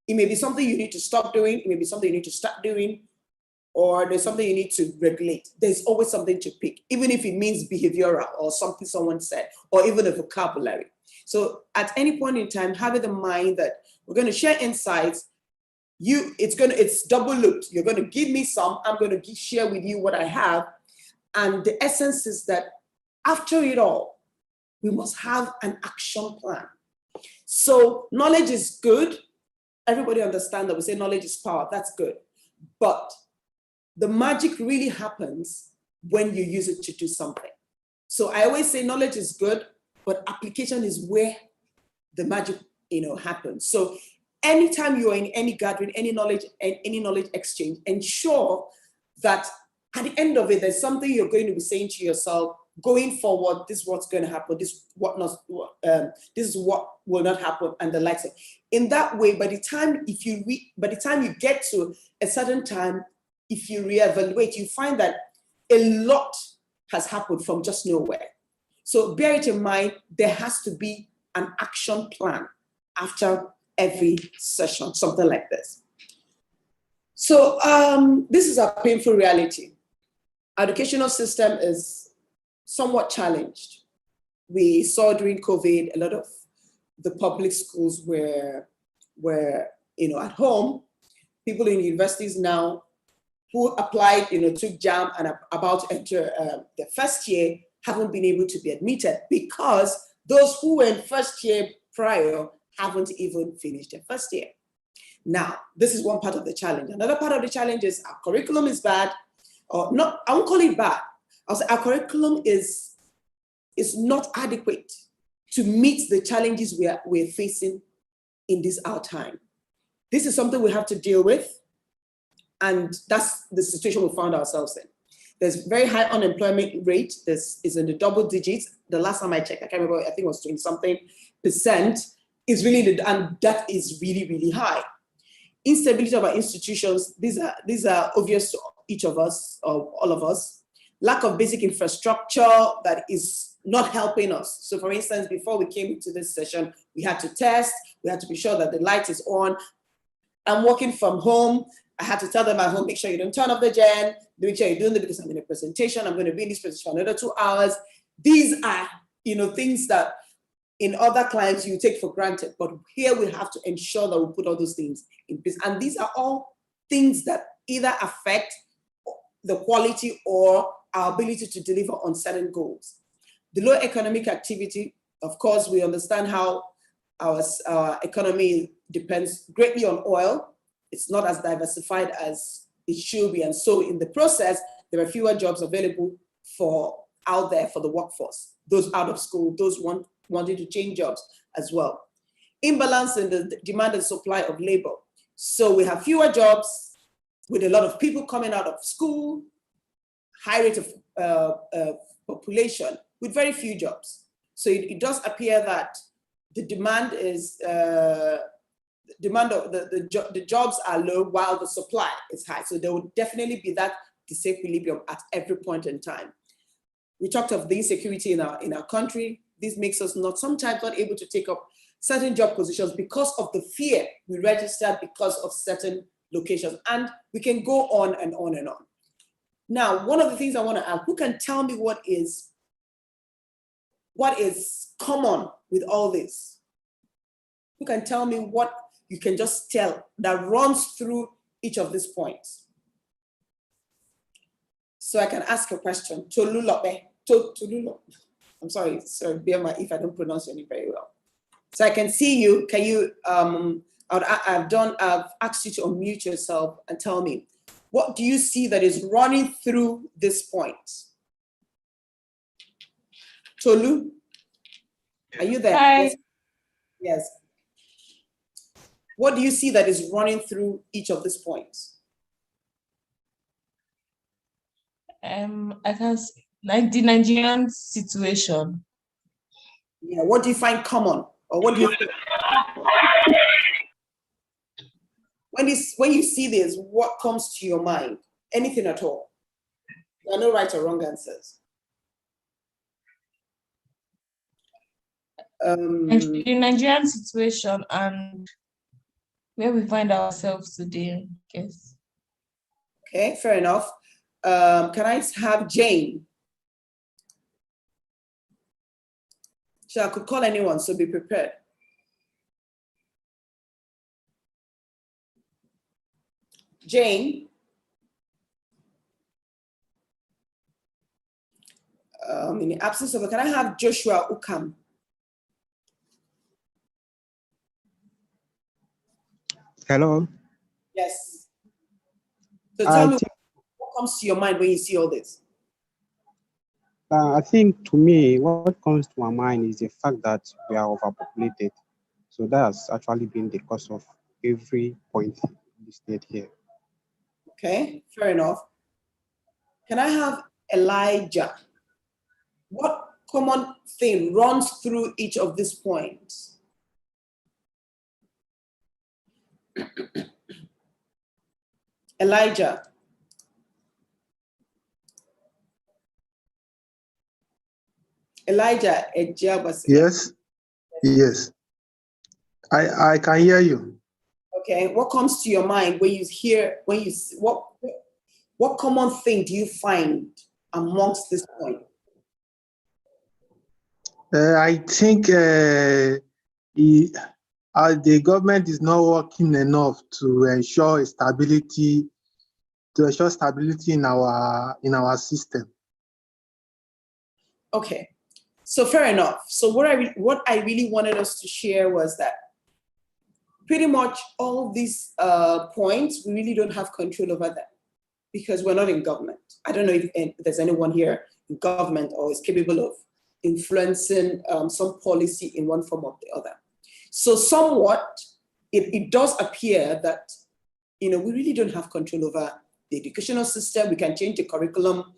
It may be something you need to stop doing. It may be something you need to start doing, or there's something you need to regulate. There's always something to pick, even if it means behavioral or something someone said, or even a vocabulary. So at any point in time, having the mind that we're going to share insights, it's double looped. You're going to give me some, I'm going to share with you what I have. And the essence is that after it all, we must have an action plan. So knowledge is good. Everybody understands that we say knowledge is power. That's good. But the magic really happens when you use it to do something. So I always say knowledge is good, but application is where the magic, happens. So anytime you're in any gathering, any knowledge exchange, ensure that at the end of it, there's something you're going to be saying to yourself, going forward, this is what's going to happen, this is what will not happen, and the likes of. In that way, by the time you get to a certain time, if you reevaluate, you find that a lot has happened from just nowhere. So bear it in mind, there has to be an action plan after every session, something like this. So this is a painful reality. Our educational system is somewhat challenged. We saw during COVID, a lot of the public schools were at home. People in universities now who applied, took JAM and are about to enter their first year haven't been able to be admitted because those who were in first year prior haven't even finished their first year. Now, this is one part of the challenge. Another part of the challenge is our curriculum is bad, or not, I won't call it bad. I'll say our curriculum is not adequate to meet the challenges we're facing in this our time. This is something we have to deal with, and that's the situation we found ourselves in. There's very high unemployment rate. This is in the double digits. The last time I checked, I can't remember, I think it was 20-something%. Is really, and that is really, really high. Instability of our institutions, these are obvious to each of us, or all of us. Lack of basic infrastructure that is not helping us. So for instance, before we came into this session, we had to test, we had to be sure that the light is on. I'm working from home. I had to tell them at home, make sure you don't turn off the gen, make sure you're doing it because I'm in a presentation, I'm going to be in this presentation for another 2 hours. These are, things that in other clients you take for granted, but here we have to ensure that we put all those things in place. And these are all things that either affect the quality or our ability to deliver on certain goals. The low economic activity, of course, we understand how our economy depends greatly on oil. It's not as diversified as it should be. And so in the process, there are fewer jobs available out there for the workforce, those out of school, those wanting to change jobs as well. Imbalance in the demand and supply of labor. So we have fewer jobs with a lot of people coming out of school, high rate of population with very few jobs. So it does appear that the demand is, the jobs are low while the supply is high. So there will definitely be that disequilibrium at every point in time. We talked of the insecurity in our country. This makes us sometimes not able to take up certain job positions because of the fear we registered because of certain locations. And we can go on and on and on. Now, one of the things I want to ask, who can tell me what is common with all this? Who can tell me what you can just tell that runs through each of these points? So I can ask a question. Tolulope. I'm sorry, bear my if I don't pronounce your name very well. So I can see you. Can you? I've asked you to unmute yourself and tell me, what do you see that is running through this point? Tolu, are you there? Hi. Yes. Yes. What do you see that is running through each of these points? I can see, like the Nigerian situation. Yeah. What do you find common, or what do you think? When you see this, what comes to your mind? Anything at all? There are no right or wrong answers. The Nigerian situation and where we find ourselves today, I guess. Okay, fair enough. Can I have Jane? So I could call anyone, so be prepared. Jane? In the absence of, can I have Joshua Ukam? Hello. Yes. So tell me what comes to your mind when you see all this? I think to me, what comes to my mind is the fact that we are overpopulated. So that's actually been the cause of every point listed here. Okay, fair enough. Can I have Elijah? What common thing runs through each of these points? Elijah. Elijah Ejabasi. Yes, yes. I can hear you. Okay, what comes to your mind when you hear, what common thing do you find amongst this point? I think the government is not working enough to ensure stability, in our system. Okay, so fair enough. So what I really wanted us to share was that pretty much all these points, we really don't have control over them because we're not in government. I don't know if there's anyone here in government or is capable of influencing some policy in one form or the other. So somewhat, it does appear that we really don't have control over the educational system. We can change the curriculum,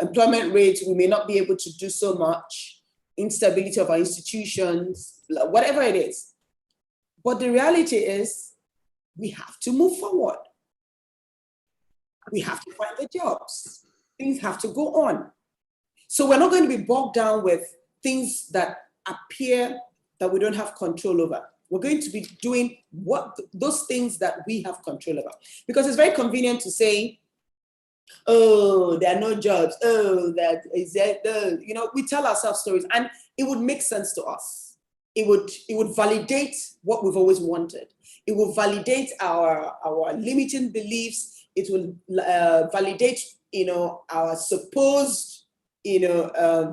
employment rates, we may not be able to do so much, instability of our institutions, whatever it is. But the reality is we have to move forward. We have to find the jobs. Things have to go on. So we're not going to be bogged down with things that appear that we don't have control over. We're going to be doing those things that we have control over. Because it's very convenient to say, oh, there are no jobs. Oh, that is that. We tell ourselves stories, and it would make sense to us. It would validate what we've always wanted. It will validate our limiting beliefs. It will validate, our supposed,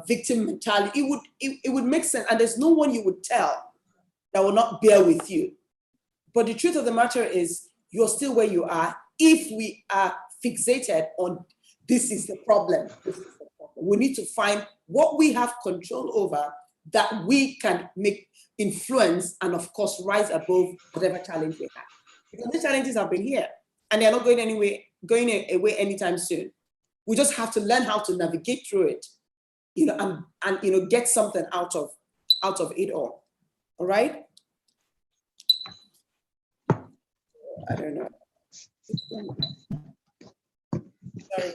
victim mentality. It would make sense, and there's no one you would tell that will not bear with you. But the truth of the matter is, you're still where you are if we are fixated on this is the problem. This is the problem. We need to find what we have control over that we can make influence and, of course, rise above whatever challenge we have. Because the challenges have been here and they're not going away anytime soon. We just have to learn how to navigate through it, and get something out of it all. All right? I don't know. Sorry.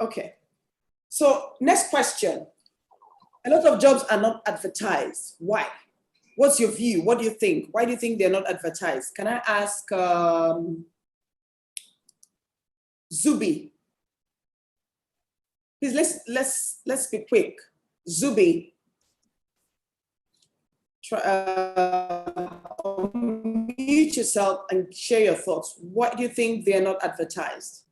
Okay. So next question. A lot of jobs are not advertised. Why? What's your view? What do you think? Why do you think they're not advertised? Can I ask Zubi? Please let's be quick. Zubi. Unmute yourself and share your thoughts. Why do you think they're not advertised?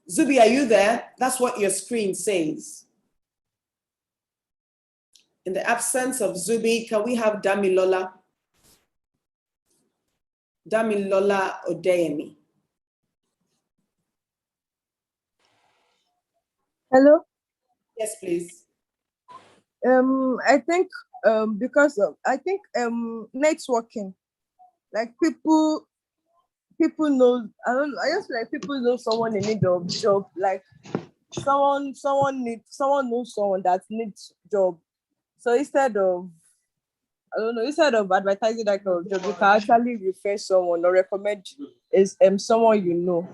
Zubi, are you there? That's what your screen says. In the absence of Zubi, can we have Damilola? Damilola Odeyemi. Hello. Yes, please. I think because of networking, like people know. I just feel like people know someone in need of job. Like someone knows someone that needs job. So instead of advertising that kind of job, you can actually refer someone or recommend someone you know.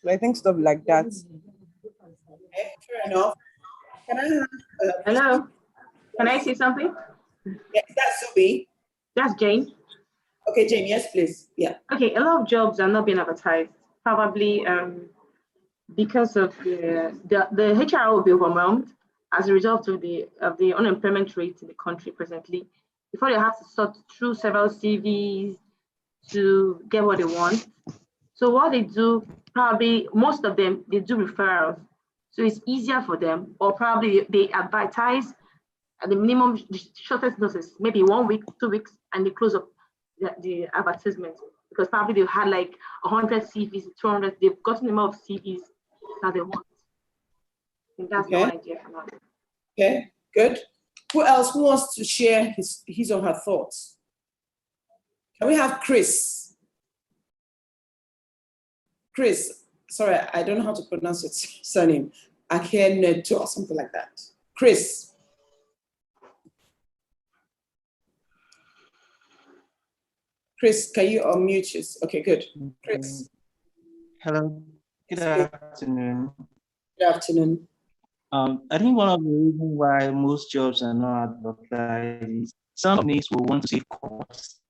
So I think stuff like that. Okay, fair enough. Can I have Hello. Can I say something? Yeah, that's Zubi. That's Jane. Okay, Jane, yes, please. Yeah. Okay, a lot of jobs are not being advertised. Probably because of the HR will be overwhelmed as a result of the unemployment rate in the country presently. Before they have to sort through several CVs to get what they want. So what they do, probably most of them, they do referrals. So it's easier for them, or probably they advertise at the minimum, the shortest notice, maybe 1 week, 2 weeks, and they close up the advertisement because probably they've had like 100 CVs, 200, they've gotten the amount of CVs that they want. And that's Okay. my idea for now. Okay, good. Who else wants to share his or her thoughts? Can we have Chris? Chris, sorry, I don't know how to pronounce your surname. Akeneto or something like that. Chris. Chris, can you unmute yours? Okay, good. Chris. Hello, good afternoon. Good afternoon. I think one of the reasons why most jobs are not advertised is some companies will want to save costs.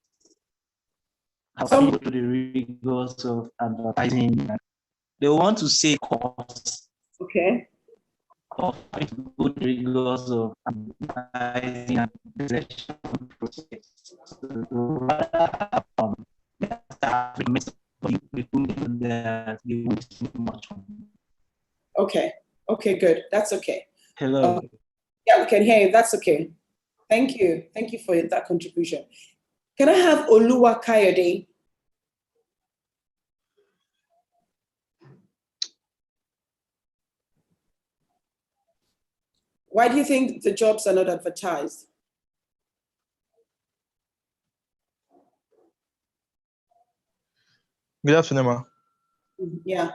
However, the rigors of advertising, they want to save costs. Okay. Go the rigors of advertising and the selection process. Okay. Okay, good. That's okay. Hello. Yeah, we can hear you. That's okay. Thank you. Thank you for that contribution. Can I have Oluwa Kayode? Why do you think the jobs are not advertised? Good afternoon, ma. Yeah.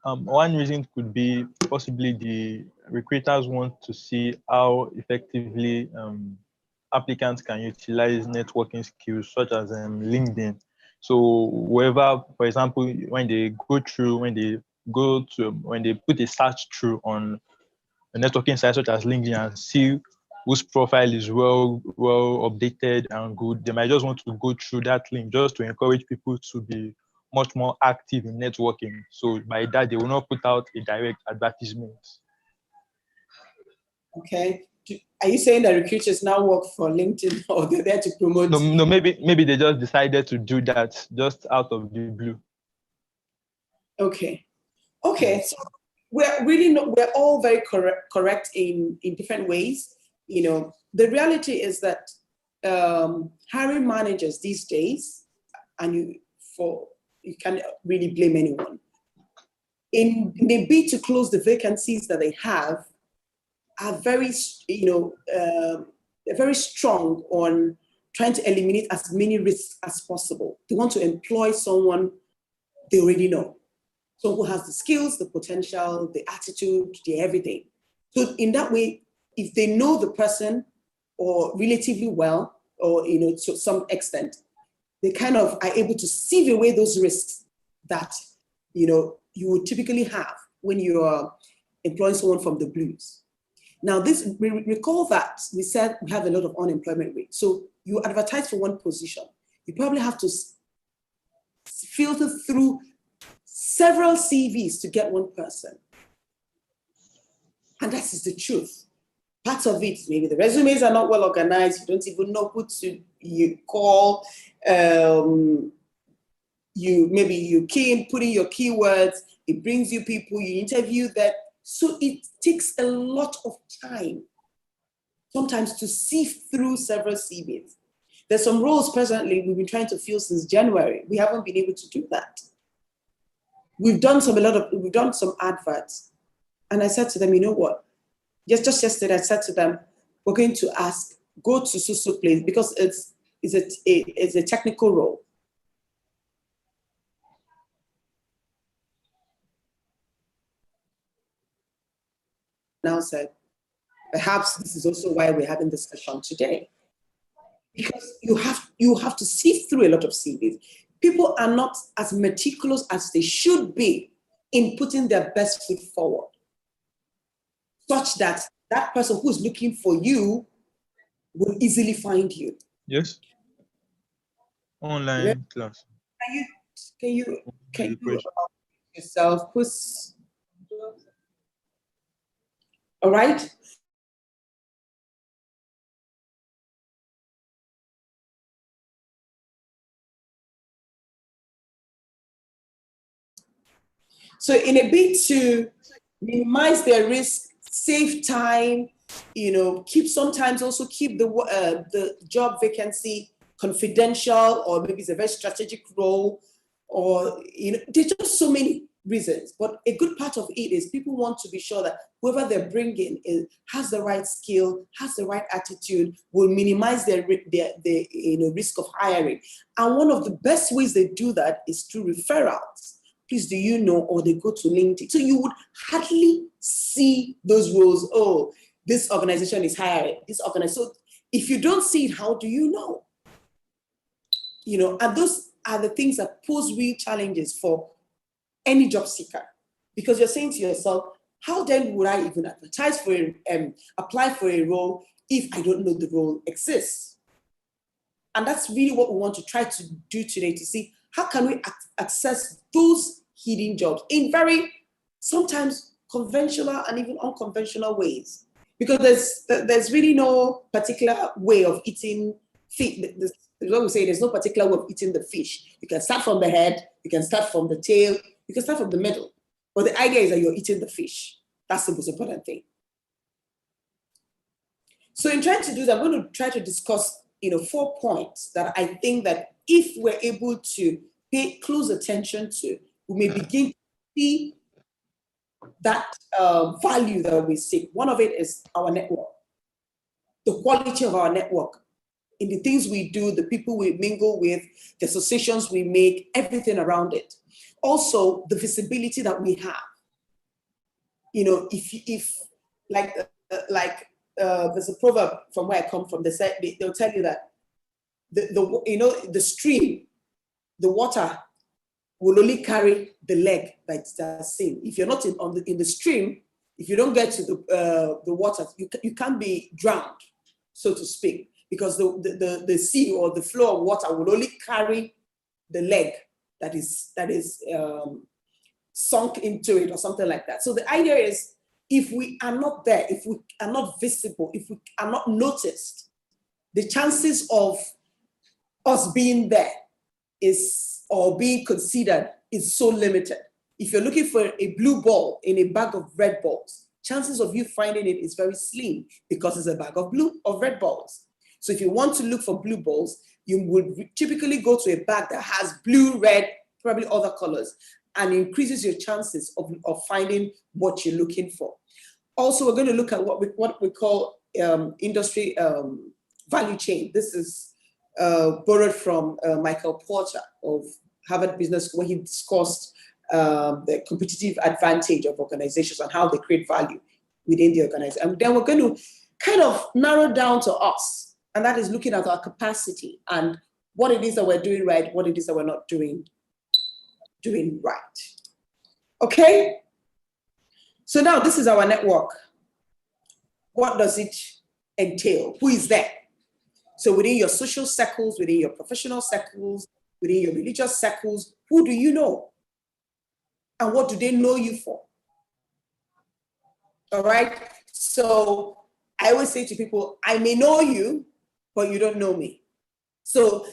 One reason could be possibly the recruiters want to see how effectively applicants can utilize networking skills such as LinkedIn. So whoever, for example, when they put a search through on a networking site such as LinkedIn and see whose profile is well updated and good, they might just want to go through that link just to encourage people to be much more active in networking. So by that, they will not put out a direct advertisement. Okay. Are you saying that recruiters now work for LinkedIn or they're there to promote? No, maybe they just decided to do that just out of the blue. Okay. So we're all very correct in different ways. You know, the reality is that hiring managers these days, and you can't really blame anyone. In the bid to close the vacancies that they have, are very, they're very strong on trying to eliminate as many risks as possible. They want to employ someone they already know. So who has the skills, the potential, the attitude, the everything. So in that way, if they know the person or relatively well, or to some extent, they kind of are able to sieve away those risks that you would typically have when you are employing someone from the blues. Now, we recall that we said we have a lot of unemployment rate. So you advertise for one position, you probably have to filter through several CVs to get one person. And that is the truth. Part of it, maybe the resumes are not well organized, you don't even know who you call, you put in your keywords, it brings you people, you interview that. So it takes a lot of time, sometimes to sift through several CVs. There's some roles presently we've been trying to fill since January. We haven't been able to do that. We've done some adverts. And I said to them, you know what? Just yesterday, I said to them, we're going to go to Susu place because it's a technical role. Now said, perhaps this is also why we're having this discussion today. Because you have to sift through a lot of CVs. People are not as meticulous as they should be in putting their best foot forward, such that that person who's looking for you will easily find you. Yes. Online class. Can you yourself push? All right. So in a bid to minimize their risk, save time, sometimes also keep the job vacancy confidential, or maybe it's a very strategic role, or there's just so many reasons. But a good part of it is people want to be sure that whoever they're bringing has the right skill, has the right attitude, will minimize their risk of hiring. And one of the best ways they do that is through referrals. Please, do you know? Or they go to LinkedIn. So you would hardly see those roles. Oh, this organization is hiring. So if you don't see it, how do you know? And those are the things that pose real challenges for any job seeker, because you're saying to yourself, how then would I even advertise for apply for a role if I don't know the role exists? And that's really what we want to try to do today, to see how can we access those hidden jobs in very sometimes conventional and even unconventional ways, because there's really no particular way of eating fish. What we say, there's no particular way of eating the fish. You can start from the head, you can start from the tail, you can start from the middle. But the idea is that you're eating the fish. That's the most important thing. So in trying to do that, I'm going to try to discuss 4 points that I think that if we're able to pay close attention to, we may begin to see that value that we seek. One of it is our network, the quality of our network, in the things we do, the people we mingle with, the associations we make, everything around it. Also, the visibility that we have. If there's a proverb from where I come from. They'll tell you that the stream, the water will only carry the leg that's seen. If you're not in the stream, if you don't get to the water, you can't be drowned, so to speak, because the sea or the flow of water will only carry the leg that is sunk into it or something like that. So the idea is, if we are not there, if we are not visible, if we are not noticed, the chances of us being there or being considered is so limited. If you're looking for a blue ball in a bag of red balls, chances of you finding it is very slim, because it's a bag of red balls. So if you want to look for blue balls, you would typically go to a bag that has blue, red, probably other colors, and increases your chances of finding what you're looking for. Also, we're going to look at what we call industry value chain. This is borrowed from Michael Porter of Harvard Business School, when he discussed the competitive advantage of organizations and how they create value within the organization. And then we're going to kind of narrow down to us, and that is looking at our capacity and what it is that we're doing right, what it is that we're not doing right. Okay? So now this is our network. What does it entail? Who is there? So within your social circles, within your professional circles, within your religious circles, who do you know? And what do they know you for? All right? So I always say to people, I may know you, but you don't know me. So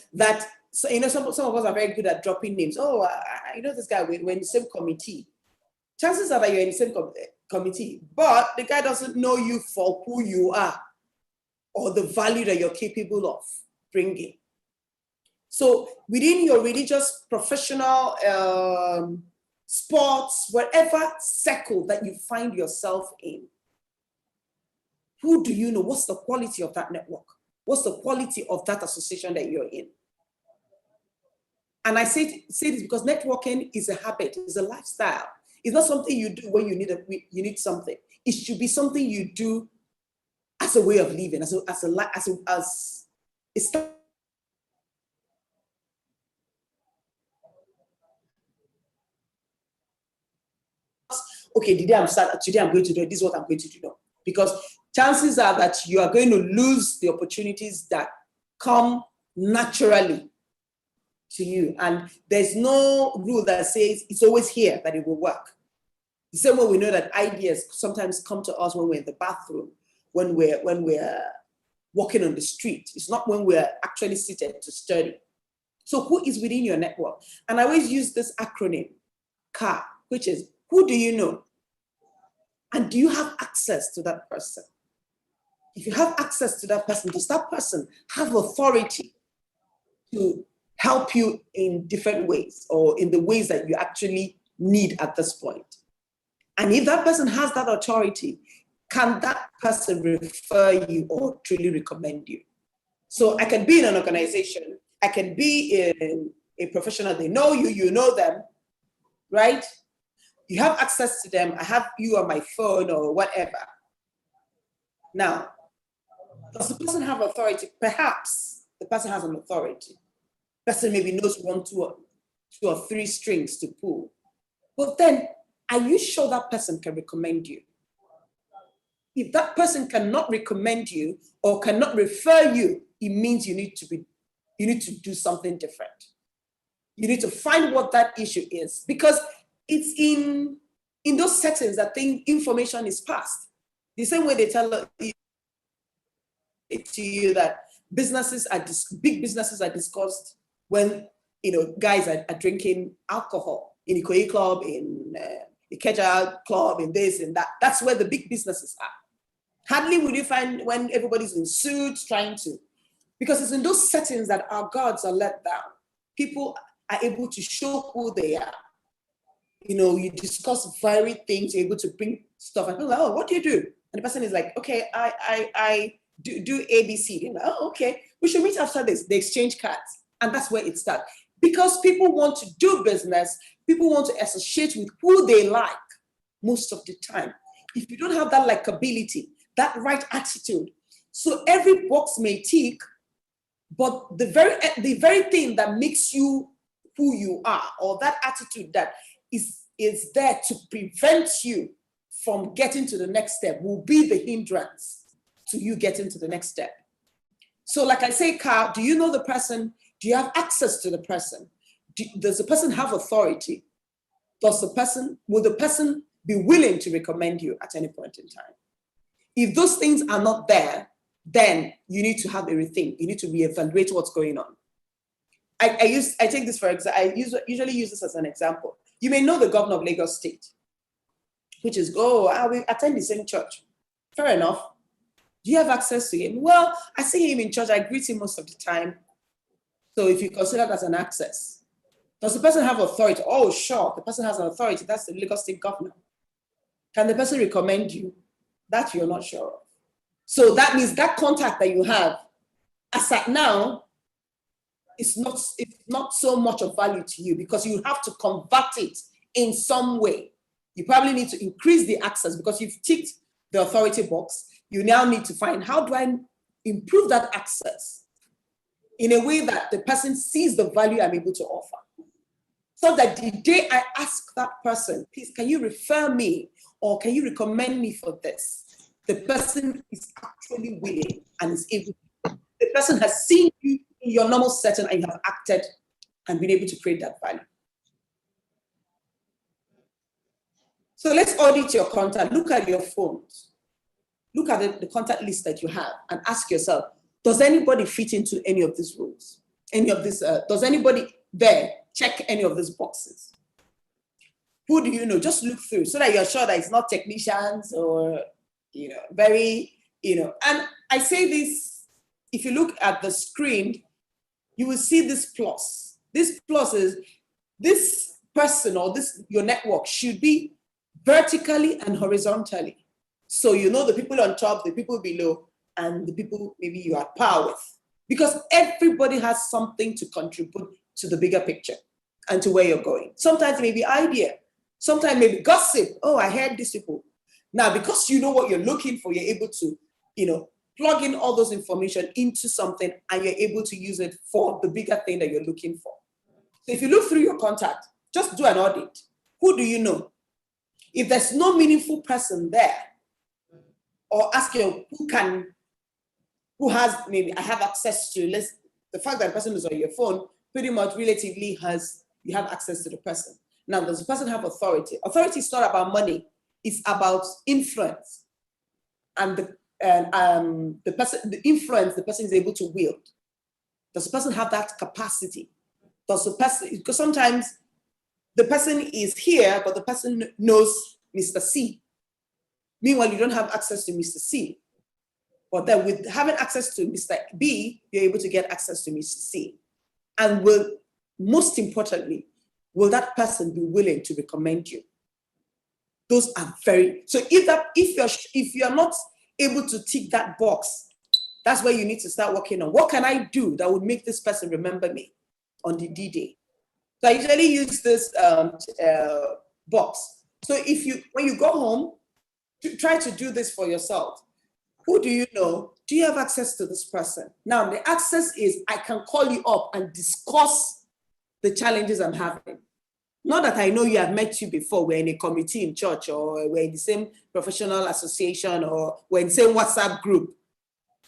some of us are very good at dropping names. Oh, I know this guy, we're in the same committee. Chances are that you're in the same committee, but the guy doesn't know you for who you are or the value that you're capable of bringing. So within your religious, professional, sports, whatever circle that you find yourself in, who do you know? What's the quality of that network? What's the quality of that association that you're in? And I say this because networking is a habit, it's a lifestyle. It's not something you do when you need something. It should be something you do as a way of living, okay, today I'm going to do it. This is what I'm going to do now. Because chances are that you are going to lose the opportunities that come naturally to you. And there's no rule that says it's always here that it will work. The same way we know that ideas sometimes come to us when we're in the bathroom, when we're walking on the street. It's not when we're actually seated to study. So who is within your network? And I always use this acronym, CAR, which is, who do you know? And do you have access to that person? If you have access to that person, does that person have authority to help you in different ways or in the ways that you actually need at this point? And if that person has that authority, can that person refer you or truly recommend you? So I can be in an organization, I can be in a professional, they know you, you know them, right? You have access to them, I have you on my phone or whatever. Now, does the person have authority? Perhaps the person has an authority. The person maybe knows two or three strings to pull. But then, are you sure that person can recommend you? If that person cannot recommend you or cannot refer you, it means you need to do something different. You need to find what that issue is, because it's in those settings that information is passed. The same way they tell it to you that big businesses are discussed when guys are drinking alcohol in the Ikoyi club, in the KECCareersAdvice club, in this and that. That's where the big businesses are. Hardly would you find when everybody's in suits trying to, because it's in those settings that our guards are let down. People are able to show who they are. You discuss varied things, you're able to bring stuff, and people are like, oh, what do you do? And the person is like, okay, I do ABC. You're like, oh, okay, we should meet after this. They exchange cards. And that's where it starts. Because people want to do business, people want to associate with who they like most of the time. If you don't have that likability, that right attitude, so every box may tick, but the very thing that makes you who you are, or that attitude that is there to prevent you from getting to the next step, will be the hindrance to you getting to the next step. So like I say, Carl, do you know the person? Do you have access to the person? Does the person have authority? Will the person be willing to recommend you at any point in time? If those things are not there, then you need to have a rethink. You need to reevaluate what's going on. I take this for example. I usually use this as an example. You may know the governor of Lagos State, which is, we attend the same church. Fair enough. Do you have access to him? Well, I see him in church. I greet him most of the time. So if you consider that an access, does the person have authority? Oh, sure, the person has an authority. That's the Lagos State governor. Can the person recommend you? That you're not sure of. So that means that contact that you have, as at now, it's not so much of value to you, because you have to convert it in some way. You probably need to increase the access, because you've ticked the authority box. You now need to find, how do I improve that access in a way that the person sees the value I'm able to offer? So that the day I ask that person, please, can you refer me or can you recommend me for this? The person is actually willing and is able. The person has seen you in your normal setting and you have acted and been able to create that value. So let's audit your contact. Look at your phones. Look at the contact list that you have and ask yourself, does anybody fit into any of these rules? Does anybody there check any of these boxes? Who do you know? Just look through so that you're sure that it's not technicians or, and I say this, if you look at the screen, you will see this plus. This plus is this person or your network should be vertically and horizontally. So you know the people on top, the people below, and the people maybe you are at par with. Because everybody has something to contribute to the bigger picture and to where you're going. Sometimes it may be idea. Sometimes maybe gossip. Oh, I heard these people. Now, because you know what you're looking for, you're able to, plug in all those information into something and you're able to use it for the bigger thing that you're looking for. So if you look through your contact, just do an audit. Who do you know? If there's no meaningful person there, or ask you who has, maybe I have access to, the fact that the person is on your phone pretty much relatively you have access to the person. Now, does the person have authority? Authority is not about money, it's about influence. And the influence the person is able to wield. Does the person have that capacity? Because sometimes the person is here, but the person knows Mr. C. Meanwhile, you don't have access to Mr. C. But then with having access to Mr. B, you're able to get access to Mr. C. And most importantly, will that person be willing to recommend you? Those are so if you're not able to tick that box, that's where you need to start working on. What can I do that would make this person remember me on the D-Day? So I usually use this box. So when you go home, try to do this for yourself. Who do you know? Do you have access to this person? Now, the access is I can call you up and discuss the challenges I'm having. Not that I know you have met you before, we're in a committee in church, or we're in the same professional association, or we're in the same WhatsApp group.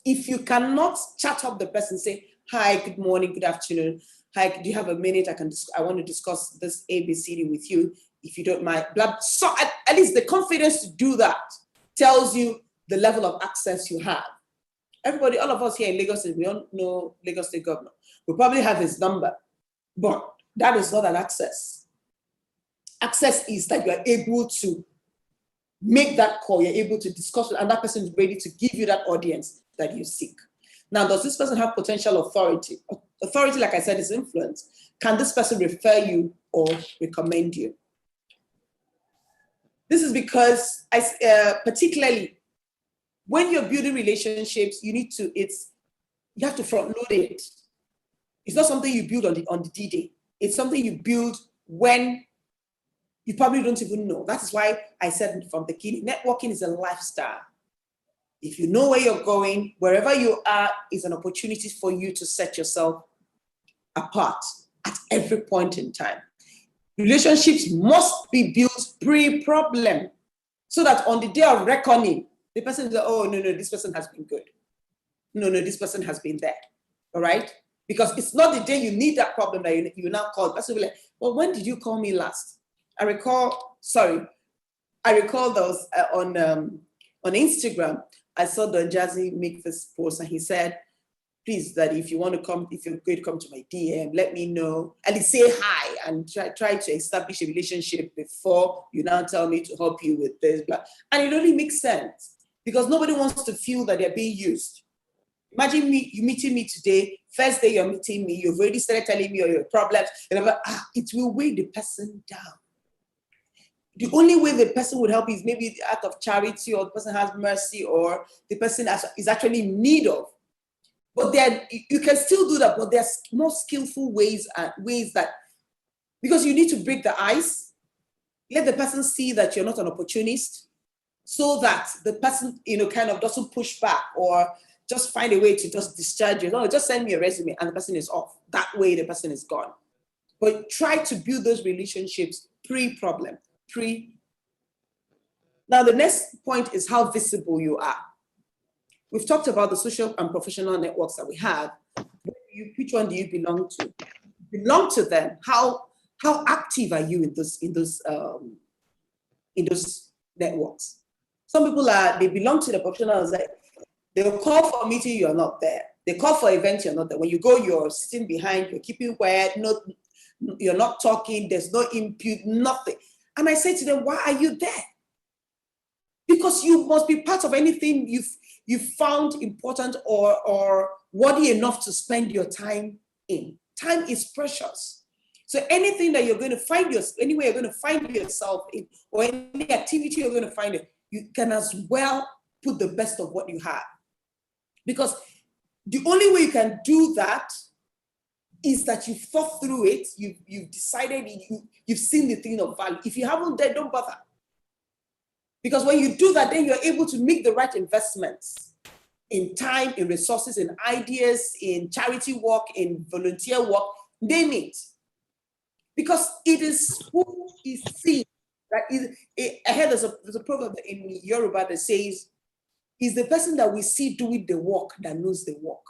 If you cannot chat up the person, say, hi, good morning, good afternoon. Hi, do you have a minute? I want to discuss this ABCD with you, if you don't mind. So at least the confidence to do that tells you the level of access you have. Everybody, all of us here in Lagos, we all know Lagos State Governor. We probably have his number, but that is not an access. Access is that you are able to make that call, you're able to discuss it, and that person is ready to give you that audience that you seek. Now, does this person have potential authority? Authority, like I said, is influence. Can this person refer you or recommend you? This is because, particularly when you're building relationships, you have to front load it. It's not something you build on the D-Day. It's something you build when you probably don't even know. That is why I said from the beginning, networking is a lifestyle. If you know where you're going, wherever you are is an opportunity for you to set yourself apart at every point in time. Relationships must be built pre-problem, so that on the day of reckoning, the person is like, oh, no, this person has been good. No, this person has been there, all right? Because it's not the day you need that problem that you now call. The person will be like, well, when did you call me last? I recall those on Instagram. I saw Don Jazzy make this post, and he said, please, that if you're going to come to my DM, let me know, and say hi, and try to establish a relationship before you now tell me to help you with this. And it only makes sense, because nobody wants to feel that they're being used. Imagine you meeting me today, first day you're meeting me, you've already started telling me all your problems, it will weigh the person down. The only way the person would help is maybe the act of charity, or the person has mercy, or the person is actually in need of. But you can still do that, but there's more skillful ways that, because you need to break the ice, let the person see that you're not an opportunist, so that the person, kind of doesn't push back or just find a way to just discharge you. No, just send me a resume and the person is off. That way the person is gone. But try to build those relationships pre-problem. Now, the next point is how visible you are. We've talked about the social and professional networks that we have. Which one do you belong to? Belong to them. How active are you in those networks? Some people they belong to the professionals. Like, they'll call for a meeting, you're not there. They call for events, you're not there. When you go, you're sitting behind, you're keeping quiet, you're not talking, there's no input, nothing. And I say to them, why are you there? Because you must be part of anything you've found important or worthy enough to spend your time in. Time is precious. So anything that you're going to find anywhere you're going to find yourself in, or any activity you're going to find it, you can as well put the best of what you have. Because the only way you can do that is that you've thought through it, you've decided, you've seen the thing of value. If you haven't, then don't bother. Because when you do that, then you're able to make the right investments in time, in resources, in ideas, in charity work, in volunteer work, name it. Because it is who is seen. I heard there's a proverb in Yoruba that says, is the person that we see doing the work that knows the work.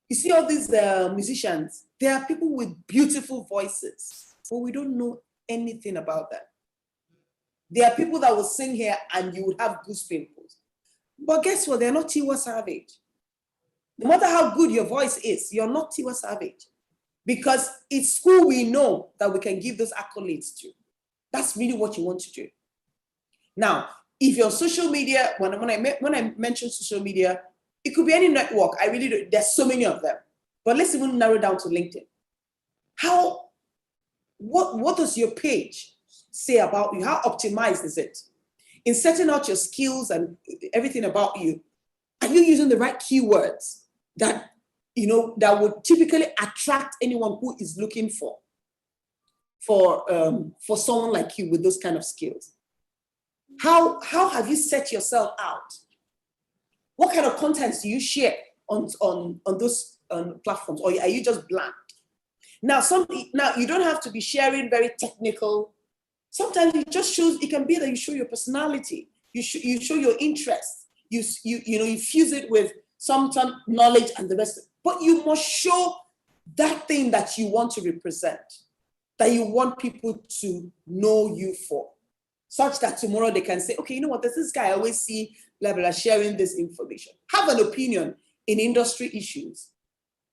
You see all these musicians, they are people with beautiful voices, but we don't know anything about them. There are people that will sing here and you would have goose pimples. But guess what? They're not Tiwa Savage. No matter how good your voice is, you're not Tiwa Savage. Because it's who we know that we can give those accolades to. That's really what you want to do. Now, if you're on social media, when I mention social media, it could be any network. I really do. There's so many of them. But let's even narrow down to LinkedIn. What does your page say about you? How optimized is it? In setting out your skills and everything about you, are you using the right keywords that, that would typically attract anyone who is looking for someone like you with those kind of skills? How have you set yourself out? What kind of contents do you share on those platforms, or are you just blank? Now you don't have to be sharing very technical. Sometimes it can be that you show your personality, you show your interest, you fuse it with some knowledge and the rest. But you must show that thing that you want to represent, that you want people to know you for, such that tomorrow they can say, okay, you know what, there's this guy I always see blah, blah, sharing this information. Have an opinion in industry issues.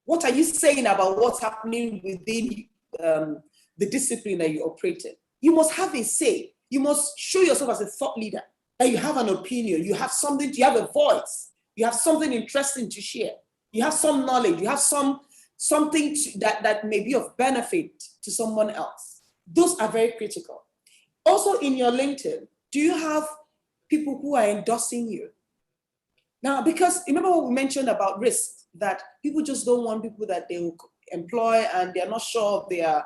What are you saying about what's happening within the discipline that you operate in? You must have a say. You must show yourself as a thought leader, that you have an opinion, you have something, you have a voice, you have something interesting to share, you have some knowledge, you have something that may be of benefit to someone else. Those are very critical. Also in your LinkedIn, do you have people who are endorsing you? Now, because remember what we mentioned about risk, that people just don't want people that they will employ and they're not sure of their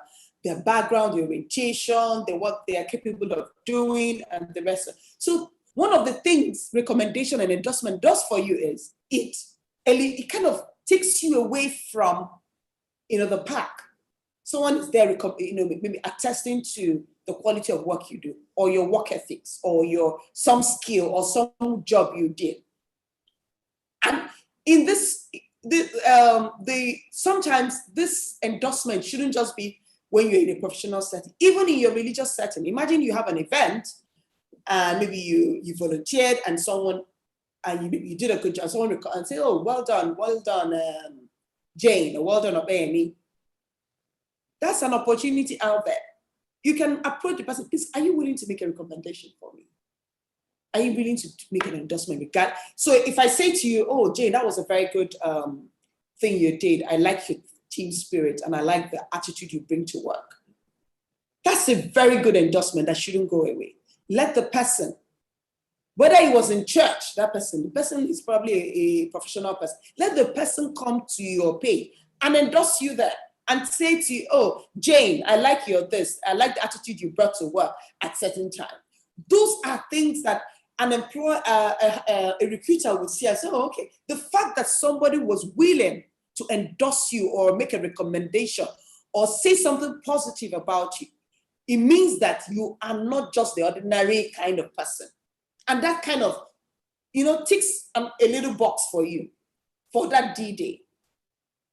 background, their orientation, what they are capable of doing, and the rest. So one of the things recommendation and endorsement does for you is it kind of takes you away from the pack. Someone is there, maybe attesting to the quality of work you do, or your work ethics, or some skill, or some job you did. And in this, sometimes this endorsement shouldn't just be when you're in a professional setting, even in your religious setting. Imagine you have an event, and maybe you volunteered, and you did a good job. Someone will and say, "Oh, well done, Jane," or "Well done, Obeyemi." That's an opportunity out there. You can approach the person. Please, are you willing to make a recommendation for me? Are you willing to make an endorsement? So if I say to you, "Oh, Jane, that was a very good thing you did. I like your team spirit, and I like the attitude you bring to work." That's a very good endorsement that shouldn't go away. Let the person, whether he was in church, the person is probably a professional person. Let the person come to your page and endorse you there and say to you, "Oh, Jane, I like your this. I like the attitude you brought to work at certain time." Those are things that an employer, a recruiter would see and say, "Oh, okay." The fact that somebody was willing to endorse you or make a recommendation or say something positive about you, it means that you are not just the ordinary kind of person. And that kind of, ticks a little box for you for that D-Day.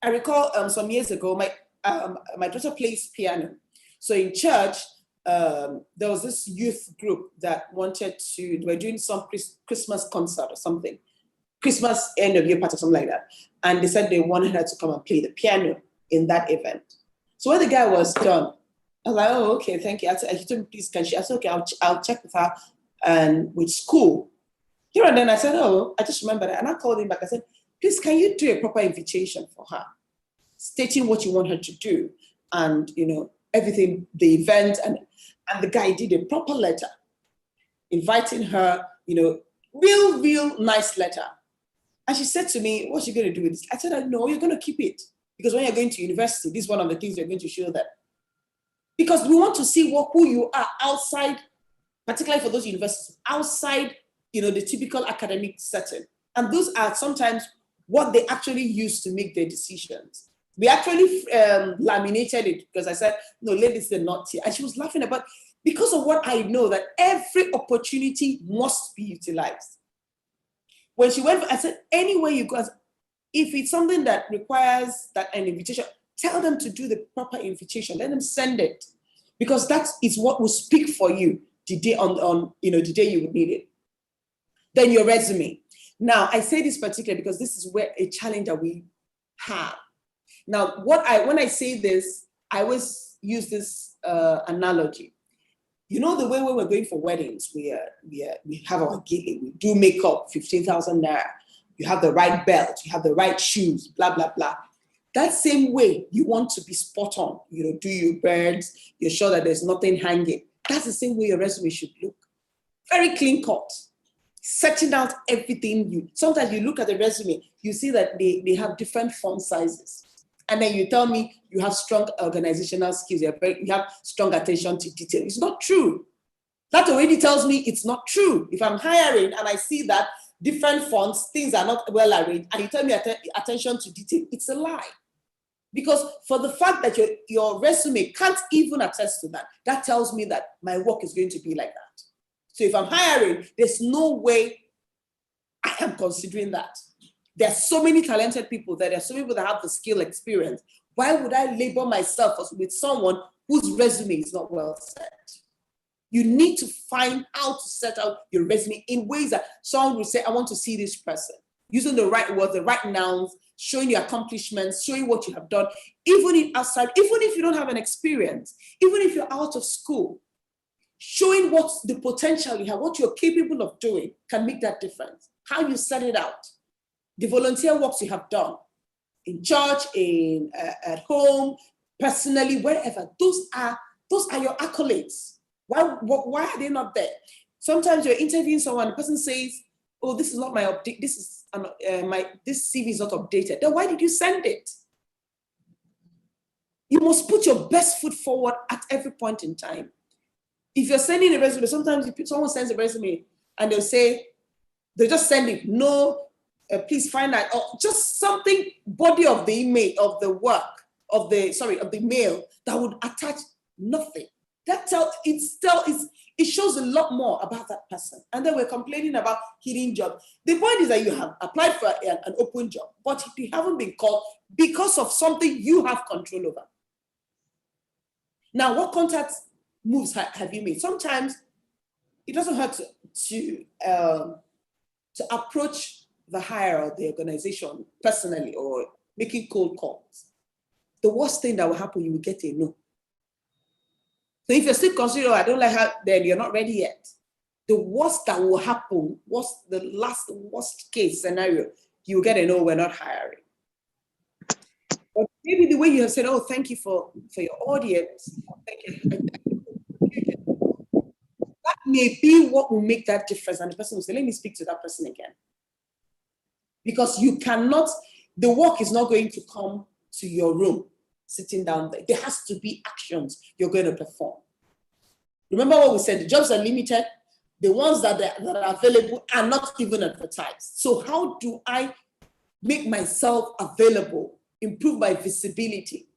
I recall some years ago, my daughter plays piano. So in church, there was this youth group that they were doing some Christmas concert or something, Christmas end of year party or something like that. And they said they wanted her to come and play the piano in that event. So when the guy was done, I was like, "Oh, okay, thank you." I said, "Please, can she?" I said, "Okay, I'll check with her and with school." Here and then I said, "Oh, I just remember that." And I called him back. I said, "Please, can you do a proper invitation for her, stating what you want her to do and, everything, the event." And the guy did a proper letter inviting her, real nice letter. And she said to me, "What's she going to do with this?" I said, "No, you're going to keep it. Because when you're going to university, this is one of the things you're going to show them. Because we want to see who you are outside, particularly for those universities, outside, the typical academic setting. And those are sometimes what they actually use to make their decisions." We actually laminated it because I said, "No, ladies, they're not here." And she was laughing about, because of what I know, that every opportunity must be utilized. When she went, I said, anywhere you go, if it's something that requires that an invitation, tell them to do the proper invitation. Let them send it, because that is what will speak for you the day the day you would need it. Then your resume. Now, I say this particularly because this is where a challenge that we have. Now, when I say this, I always use this analogy. You know, the way when we're going for weddings, we have our gilly, we do makeup, 15,000 naira. You have the right belt, you have the right shoes, blah, blah, blah. That same way you want to be spot on, do your birds, you're sure that there's nothing hanging. That's the same way your resume should look. Very clean cut, setting out everything. Sometimes you look at the resume, you see that they have different font sizes. And then you tell me you have strong organizational skills, you have strong attention to detail. It's not true. That already tells me it's not true. If I'm hiring and I see that different fonts, things are not well arranged, and you tell me attention to detail, it's a lie. Because for the fact that your resume can't even attest to that, that tells me that my work is going to be like that. So if I'm hiring, there's no way I am considering that. There are so many talented people there. There are so many people that have the skill experience. Why would I label myself with someone whose resume is not well set? You need to find how to set out your resume in ways that someone will say, I want to see this person. Using the right words, the right nouns, showing your accomplishments, showing what you have done, even if you don't have an experience, even if you're out of school, showing what the potential you have, what you're capable of doing can make that difference. How you set it out. The volunteer works you have done in church, at home, personally, wherever. Those are your accolades. Why are they not there? Sometimes you're interviewing someone, the person says, "Oh, this is not my update. This CV is not updated." Then why did you send it? You must put your best foot forward at every point in time. If you're sending a resume, sometimes someone sends a resume and they'll just send it. No. Please find out, or just something body of the email of the work of the mail that would attach nothing. It shows a lot more about that person. And then we're complaining about hidden jobs. The point is that you have applied for an open job, but you haven't been called because of something you have control over. Now, what contact moves have you made? Sometimes it doesn't hurt to approach the hire or the organization personally or making cold calls. The worst thing that will happen, you will get a no. So if you're still considering, I don't like her, then you're not ready yet. The worst that will happen, the worst case scenario, you get a no, we're not hiring. But maybe the way you have said, oh, thank you for your audience. Thank you. That may be what will make that difference. And the person will say, let me speak to that person again. Because the work is not going to come to your room, sitting down there. There has to be actions you're going to perform. Remember what we said, the jobs are limited. The ones that are available are not even advertised. So how do I make myself available, improve my visibility?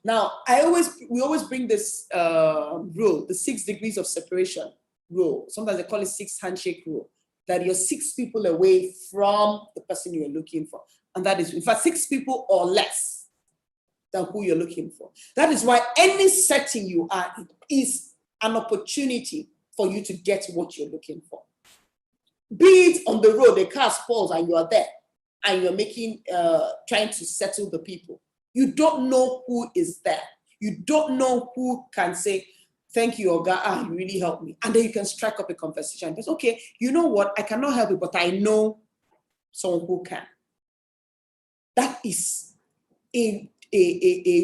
Now, we always bring this rule, the 6 degrees of separation rule. Sometimes they call it 6 handshake rule. That you're 6 people away from the person you're looking for. And that is, in fact, 6 people or less than who you're looking for. That is why any setting you are in is an opportunity for you to get what you're looking for. Be it on the road, the car spoils and you are there and you're trying to settle the people. You don't know who is there. You don't know who can say, thank you, Oga, you really helped me. And then you can strike up a conversation. Because, okay, you know what? I cannot help you, but I know someone who can. That is a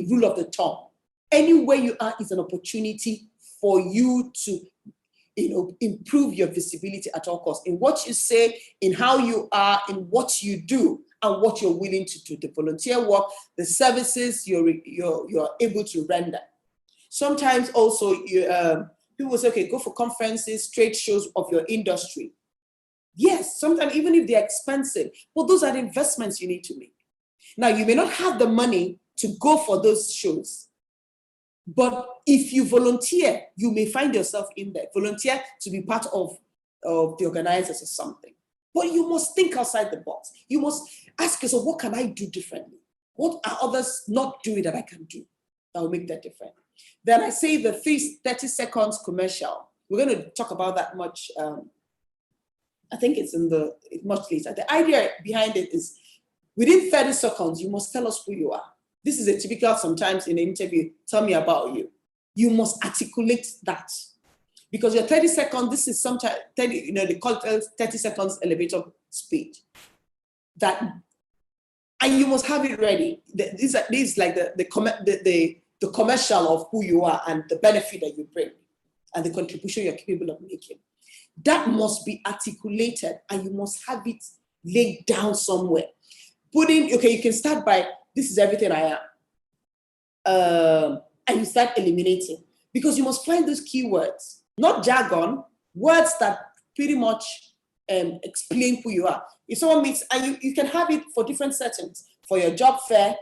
rule of the thumb. Anywhere you are is an opportunity for you to improve your visibility at all costs. In what you say, in how you are, in what you do, and what you're willing to do. The volunteer work, the services you're able to render. Sometimes also people say, okay, go for conferences, trade shows of your industry. Yes, sometimes even if they're expensive, but those are the investments you need to make. Now, you may not have the money to go for those shows, but if you volunteer, you may find yourself in there. Volunteer to be part of the organizers or something. But you must think outside the box. You must ask yourself, what can I do differently? What are others not doing that I can do that will make that difference? Then I say the 30 seconds commercial. We're going to talk about that much. I think it's much later. The idea behind it is within 30 seconds, you must tell us who you are. This is a typical, sometimes in an interview, tell me about you. You must articulate that. Because your 30 seconds, this is sometimes, they call it 30 seconds elevator speech. And you must have it ready. This is like the commercial of who you are and the benefit that you bring and the contribution you're capable of making. That must be articulated and you must have it laid down somewhere. You can start by, this is everything I am. And you start eliminating because you must find those keywords, not jargon, words that pretty much explain who you are. If someone meets, and you can have it for different settings, for your job fair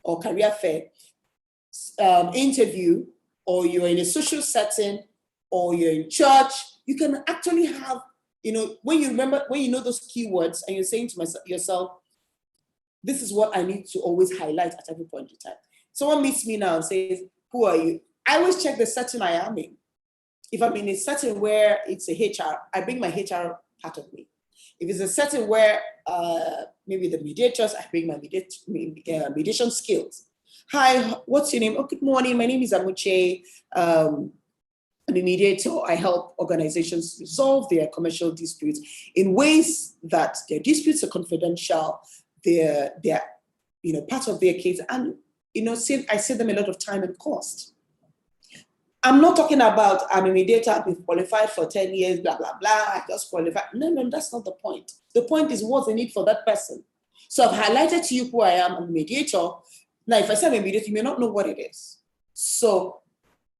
or career fair, interview, or you're in a social setting, or you're in church, you can actually have, when you know those keywords and you're saying to yourself, this is what I need to always highlight at every point in time. Someone meets me now and says, who are you? I always check the setting I am in. If I'm in a setting where it's a HR, I bring my HR part of me. If it's a setting where maybe the mediators, I bring my mediation skills. Hi, what's your name? Oh, good morning. My name is Amuche. I'm a mediator. I help organizations resolve their commercial disputes in ways that their disputes are confidential. They're part of their case, and I save them a lot of time and cost. I'm not talking about I'm a mediator, I've been qualified for 10 years, blah, blah, blah, I just qualified. No, that's not the point. The point is what's the need for that person. So I've highlighted to you who I am, I'm a mediator. Now, if I say I'm a mediator, you may not know what it is. So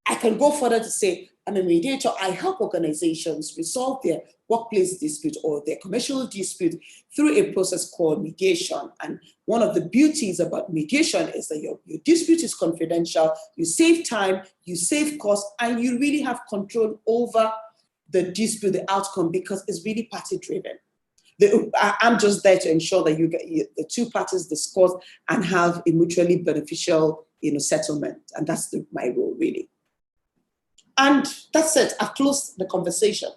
I can go further to say, I'm a mediator, I help organizations resolve their workplace dispute or their commercial dispute through a process called mediation. And one of the beauties about mediation is that your dispute is confidential, you save time, you save cost, and you really have control over the dispute, the outcome, because it's really party driven. I'm just there to ensure that you get the two parties discuss and have a mutually beneficial settlement. And that's my role, really. And that's it. I've closed the conversation.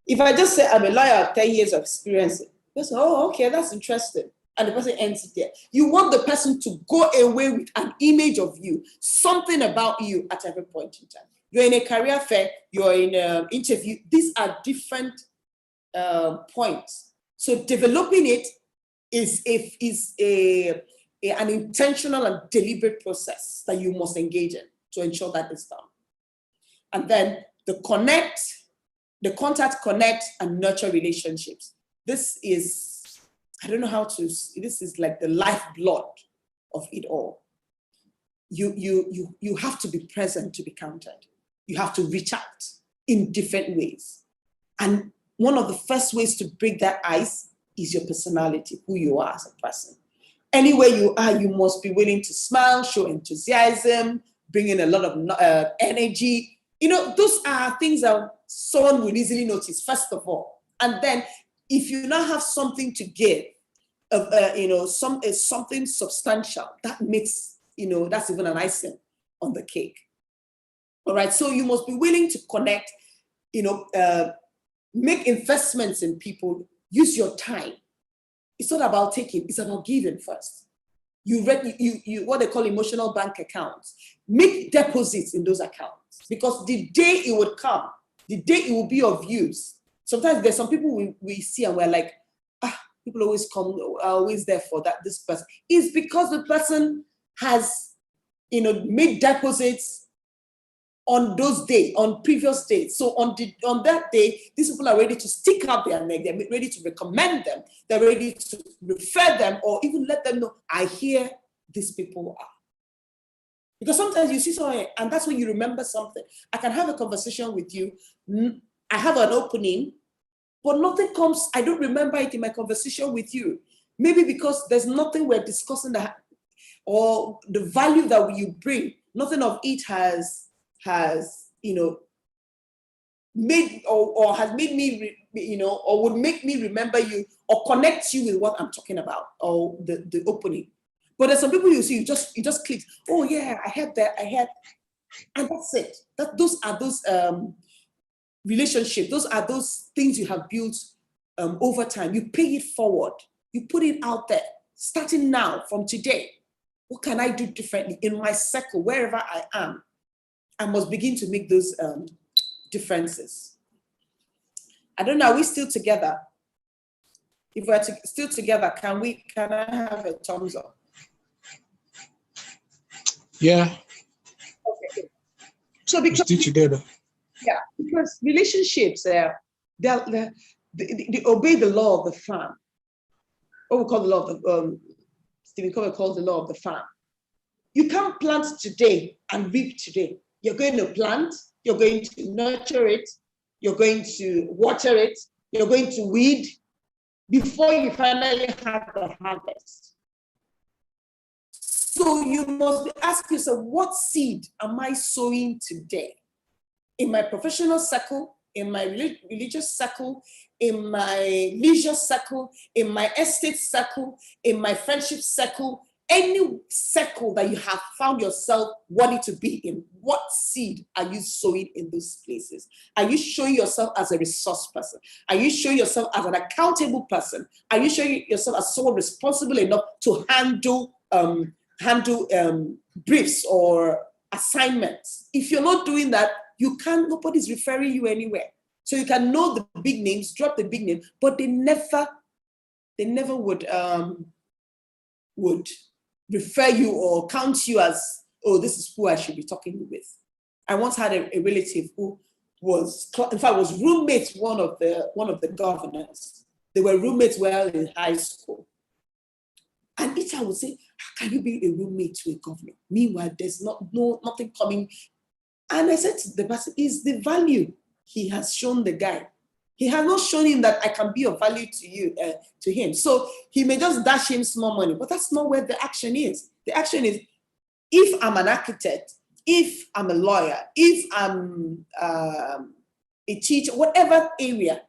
If I just say I'm a lawyer, 10 years of experience, they say, oh, okay, that's interesting. And the person ends it there. You want the person to go away with an image of you, something about you at every point in time. You're in a career fair, you're in an interview. These are different points. So developing it is an intentional and deliberate process that you must engage in to ensure that it's done. And then the contact, connect, and nurture relationships. This is, this is like the lifeblood of it all. You have to be present to be counted. You have to reach out in different ways. And one of the first ways to break that ice is your personality, who you are as a person. Anywhere you are, you must be willing to smile, show enthusiasm, bring in a lot of energy. Those are things that someone will easily notice, first of all. And then if you now have something to give, something substantial, that makes, that's even an icing on the cake. All right, so you must be willing to connect, make investments in people, use your time. It's not about taking, it's about giving first. You what they call emotional bank accounts. Make deposits in those accounts because the day it would come, the day it will be of use. Sometimes there's some people we see and we're like, people always come, are always there for this person. It's because the person has, made deposits on those days, on previous days. So on that day, these people are ready to stick out their neck. They're ready to recommend them. They're ready to refer them or even let them know, I hear these people are. Because sometimes you see someone, and that's when you remember something. I can have a conversation with you. I have an opening, but nothing comes. I don't remember it in my conversation with you. Maybe because there's nothing we're discussing or the value that you bring, nothing of it has made or has made me or would make me remember you or connect you with what I'm talking about or the opening. But there's some people you see, you just click. Oh yeah, I heard that. And that's it. Those are those relationships. Those are those things you have built over time. You pay it forward. You put it out there. Starting now, from today, what can I do differently in my circle, wherever I am? I must begin to make those differences. I don't know. Are we still together? If we're still together, can I have a thumbs up? Yeah. Okay. So because we're still together. Yeah, because relationships, they obey the law of the farm. What we call the law of the Stephen Covey calls the law of the farm. You can't plant today and reap today. You're going to plant, you're going to nurture it, you're going to water it, you're going to weed before you finally have the harvest. So you must ask yourself, what seed am I sowing today? In my professional circle, in my religious circle, in my leisure circle, in my estate circle, in my friendship circle, any circle that you have found yourself wanting to be in, what seed are you sowing in those places? Are you showing yourself as a resource person? Are you showing yourself as an accountable person? Are you showing yourself as someone responsible enough to handle briefs or assignments? If you're not doing that, nobody's referring you anywhere. So you can know the big names, drop the big name, but they never would refer you or count you as, oh, this is who I should be talking with. I once had a relative who was roommates one of the governors. They were roommates while in high school. And each I would say, how can you be a roommate to a governor? Meanwhile, there's nothing coming. And I said to the person, is the value he has shown the guy. He has not shown him that I can be of value to him. So he may just dash him small money, but that's not where the action is. The action is, if I'm an architect, if I'm a lawyer, if I'm a teacher, whatever area,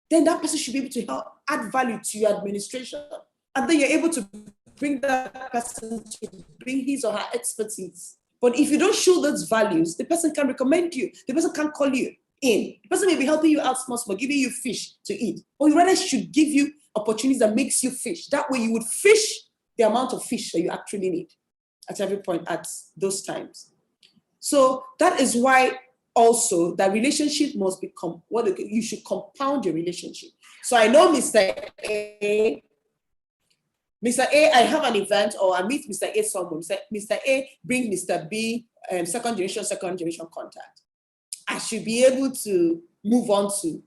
then that person should be able to help add value to your administration. And then you're able to bring that person to bring his or her expertise. But if you don't show those values, the person can recommend you. The person can call you in. The person may be helping you out small, giving you fish to eat. Or you rather should give you opportunities that makes you fish. That way you would fish the amount of fish that you actually need at every point at those times. So that is why also that relationship must become, you should compound your relationship. So I know Mr. A, I have an event or I meet Mr. A somewhere. Mr. A brings Mr. B second generation contact. I should be able to move on to,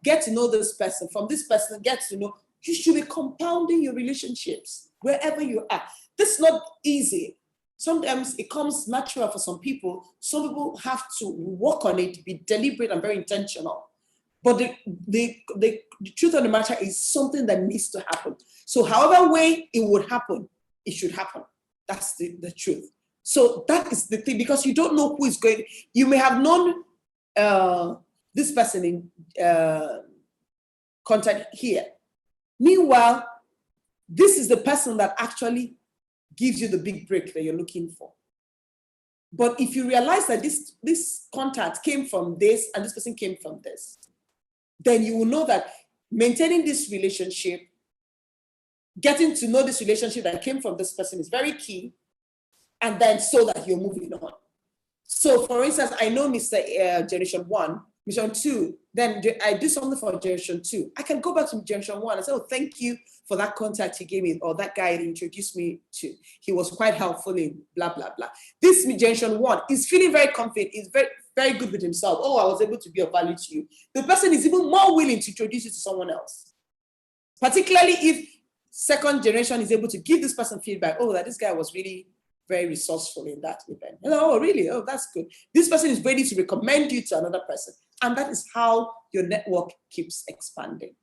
get to know this person. From this person, get to know. You should be compounding your relationships wherever you are. This is not easy. Sometimes it comes natural for some people. Some people have to work on it, be deliberate and very intentional. But the truth of the matter is something that needs to happen. So however way it would happen, it should happen. That's the truth. So that is the thing, because you don't know who is going. You may have known this person in contact here. Meanwhile, this is the person that actually gives you the big break that you're looking for. But if you realize that this contact came from this and this person came from this, then you will know that maintaining this relationship, getting to know this relationship that came from this person is very key, and then so that you're moving on. So for instance, I know Mr. Generation 1, Generation 2, then I do something for Generation 2. I can go back to Generation 1 and say, oh, thank you for that contact he gave me, or that guy he introduced me to. He was quite helpful in blah, blah, blah. This Generation 1 is feeling very confident, is very, very good with himself. Oh, I was able to be of value to you. The person is even more willing to introduce you to someone else. Particularly if second generation is able to give this person feedback. Oh, that this guy was really very resourceful in that event. Oh, really? Oh, that's good. This person is ready to recommend you to another person. And that is how your network keeps expanding.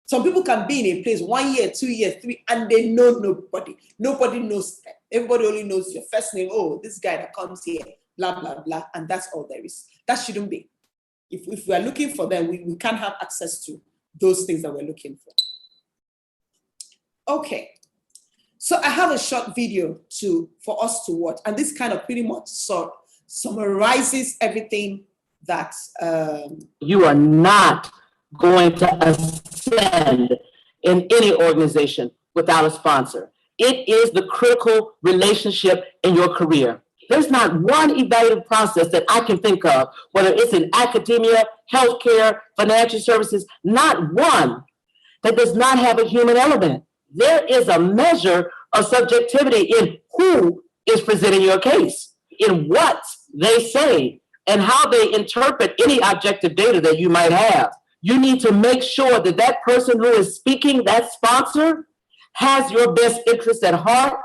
Some people can be in a place 1 year, 2 years, 3, and they know nobody. Nobody knows them. Everybody only knows your first name. Oh, this guy that comes here, blah, blah, blah. And that's all there is. That shouldn't be. If we are looking for them, we can't have access to those things that we're looking for. Okay, so I have a short video for us to watch, and this kind of pretty much summarizes everything that you are not going to ascend in any organization without a sponsor. It is the critical relationship in your career. There's not one evaluative process that I can think of, whether it's in academia, healthcare, financial services, not one that does not have a human element. There is a measure of subjectivity in who is presenting your case, in what they say, and how they interpret any objective data that you might have. You need to make sure that that person who is speaking, that sponsor, has your best interest at heart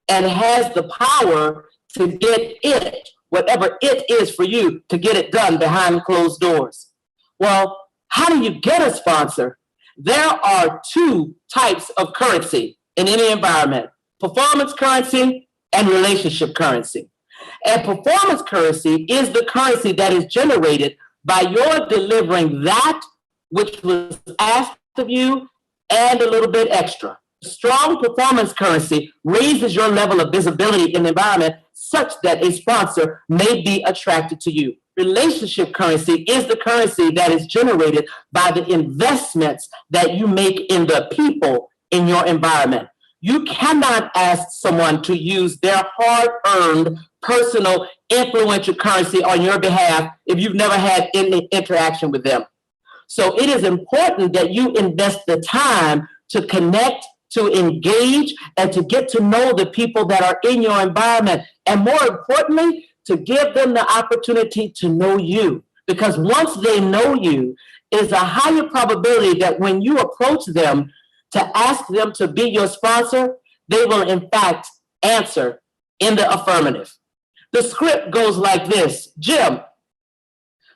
and has the power to get it, whatever it is for you, to get it done behind closed doors. Well, how do you get a sponsor? There are two types of currency in any environment: performance currency and relationship currency. And performance currency is the currency that is generated by your delivering that which was asked of you and a little bit extra. Strong performance currency raises your level of visibility in the environment such that a sponsor may be attracted to you. Relationship currency is the currency that is generated by the investments that you make in the people in your environment. You cannot ask someone to use their hard-earned personal influential currency on your behalf if you've never had any interaction with them. So it is important that you invest the time to connect, to engage, and to get to know the people that are in your environment. And more importantly, to give them the opportunity to know you. Because once they know you, it is a higher probability that when you approach them to ask them to be your sponsor, they will in fact answer in the affirmative. The script goes like this: Jim,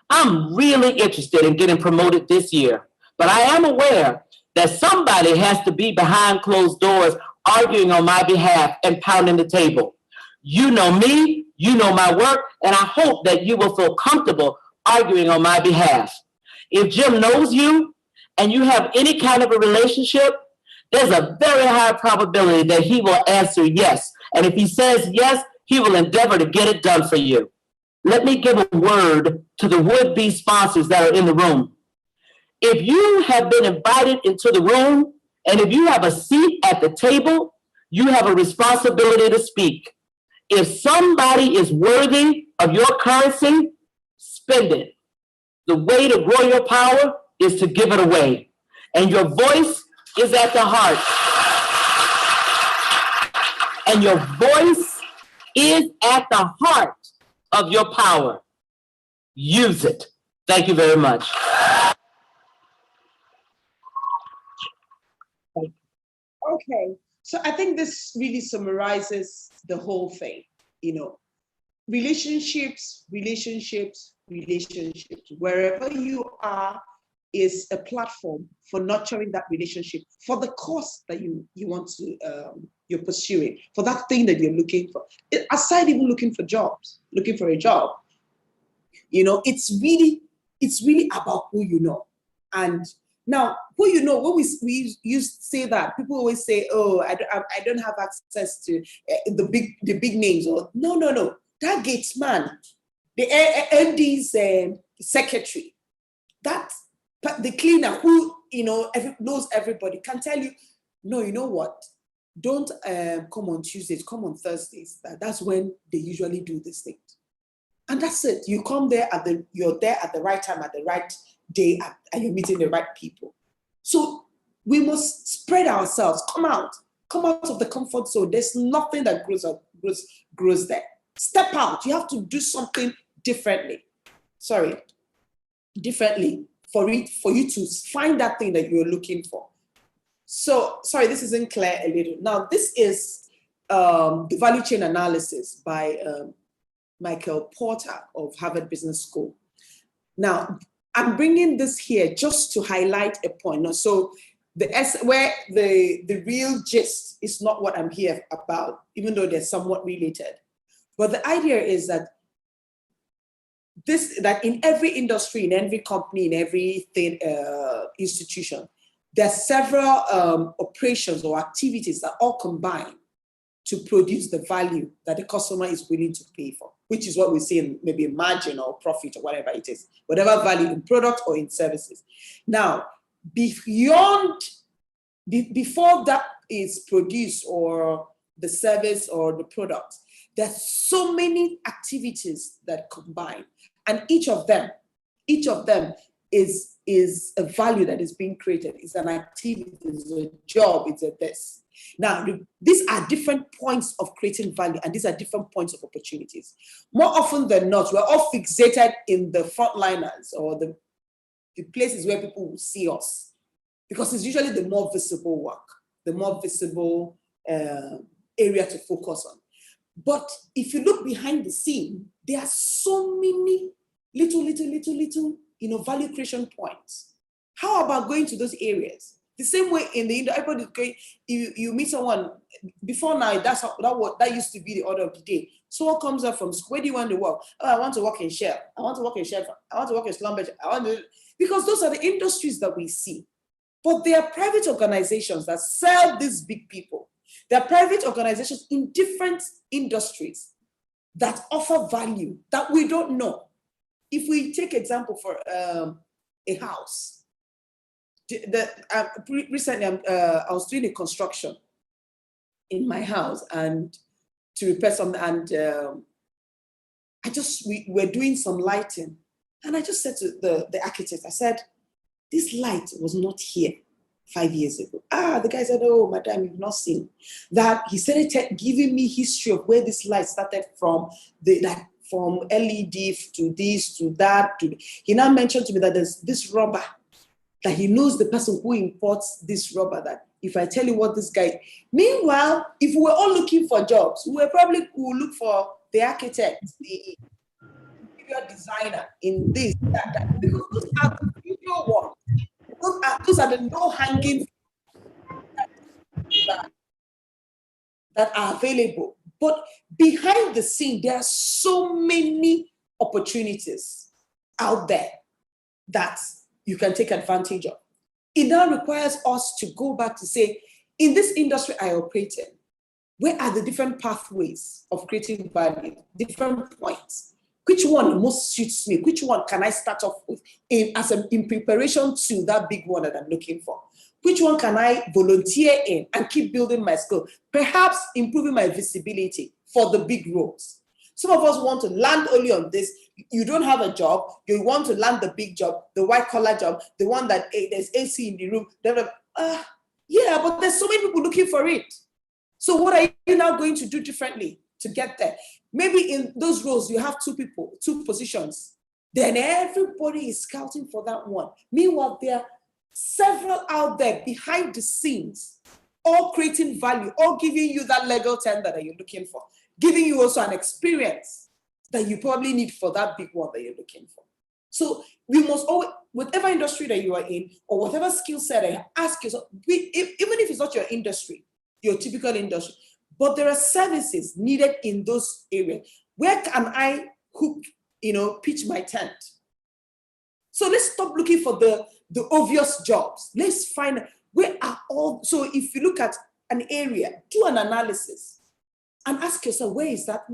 I'm really interested in getting promoted this year, but I am aware that somebody has to be behind closed doors arguing on my behalf and pounding the table. You know me, you know my work, and I hope that you will feel comfortable arguing on my behalf. If Jim knows you and you have any kind of a relationship, there's a very high probability that he will answer yes. And if he says yes, he will endeavor to get it done for you. Let me give a word to the would-be sponsors that are in the room. If you have been invited into the room and if you have a seat at the table, you have a responsibility to speak. If somebody is worthy of your currency, spend it. The way to grow your power is to give it away. And your voice is at the heart. And your voice is at the heart of your power. Use it. Thank you very much. Okay, so I think this really summarizes the whole thing. You know, relationships. Wherever you are is a platform for nurturing that relationship for the cause that you want to you're pursuing, for that thing that you're looking for. Aside even looking for a job, you know, it's really about who you know. And now, who you know, when we used to say that, people always say, "Oh, I don't have access to the big names." Or no, that Gates man, the MD's secretary, that the cleaner who knows everybody can tell you, "No, you know what? Don't come on Tuesdays, come on Thursdays." That's when they usually do these things, and that's it. You come there you're there at the right time, at the right day, and you're meeting the right people. So we must spread ourselves. Come out of the comfort zone. There's nothing that grows there. Step out. You have to do something differently. Differently for you to find that thing that you're looking for. So, sorry, this isn't clear a little. Now, this is the value chain analysis by Michael Porter of Harvard Business School. Now, I'm bringing this here just to highlight a point. Now, so where the real gist is not what I'm here about, even though they're somewhat related. But the idea is that that in every industry, in every company, in every institution, there are several operations or activities that all combine to produce the value that the customer is willing to pay for, which is what we see in maybe margin or profit or whatever it is, whatever value in product or in services. Now, before that is produced, or the service or the product, there's so many activities that combine, and each of them is a value that is being created. It's an activity, it's a job, it's a this. Now, these are different points of creating value, and these are different points of opportunities. More often than not, we're all fixated in the frontliners or the places where people will see us, because it's usually the more visible work, the more visible area to focus on. But if you look behind the scene, there are so many little, value creation points. How about going to those areas? The same way in the everybody's going, you meet someone before now, that used to be the order of the day. Someone comes up from school, where do you want to work? Oh, I want to work in Shell. I want to work in Shell. I want to work in Schlumberger. Because those are the industries that we see. But there are private organizations that sell these big people. There are private organizations in different industries that offer value that we don't know. If we take example for a house, recently I was doing a construction in my house and to repair something, and we were doing some lighting, and I just said to the architect, I said, this light was not here 5 years ago. The guy said, oh, madam, you've not seen that. He started giving me history of where this light started from, from LED to this, to that. He now mentioned to me that there's this rubber, that he knows the person who imports this rubber, that if I tell you what this guy. Meanwhile, if we were all looking for jobs, we would look for the architect, the interior designer in this, that. Because those are the video ones. Those are the low-hanging that are available. But behind the scene, there are so many opportunities out there that you can take advantage of. It now requires us to go back to say, in this industry I operate in, where are the different pathways of creating value, different points? Which one most suits me? Which one can I start off with in preparation to that big one that I'm looking for? Which one can I volunteer in and keep building my skill? Perhaps improving my visibility for the big roles. Some of us want to land only on this. You don't have a job. You want to land the big job, the white collar job, the one that there's AC in the room. Yeah, but there's so many people looking for it. So what are you now going to do differently to get there? Maybe in those roles, you have two positions. Then everybody is scouting for that one. Meanwhile, there are several out there behind the scenes, all creating value, all giving you that legal tender that you're looking for, giving you also an experience that you probably need for that big one that you're looking for. So we must always, whatever industry that you are in, or whatever skill set that you ask yourself, even if it's not your industry, your typical industry, but there are services needed in those areas. Where can I pitch my tent? So let's stop looking for the obvious jobs. Let's find where are all. So if you look at an area, do an analysis and ask yourself, where is that?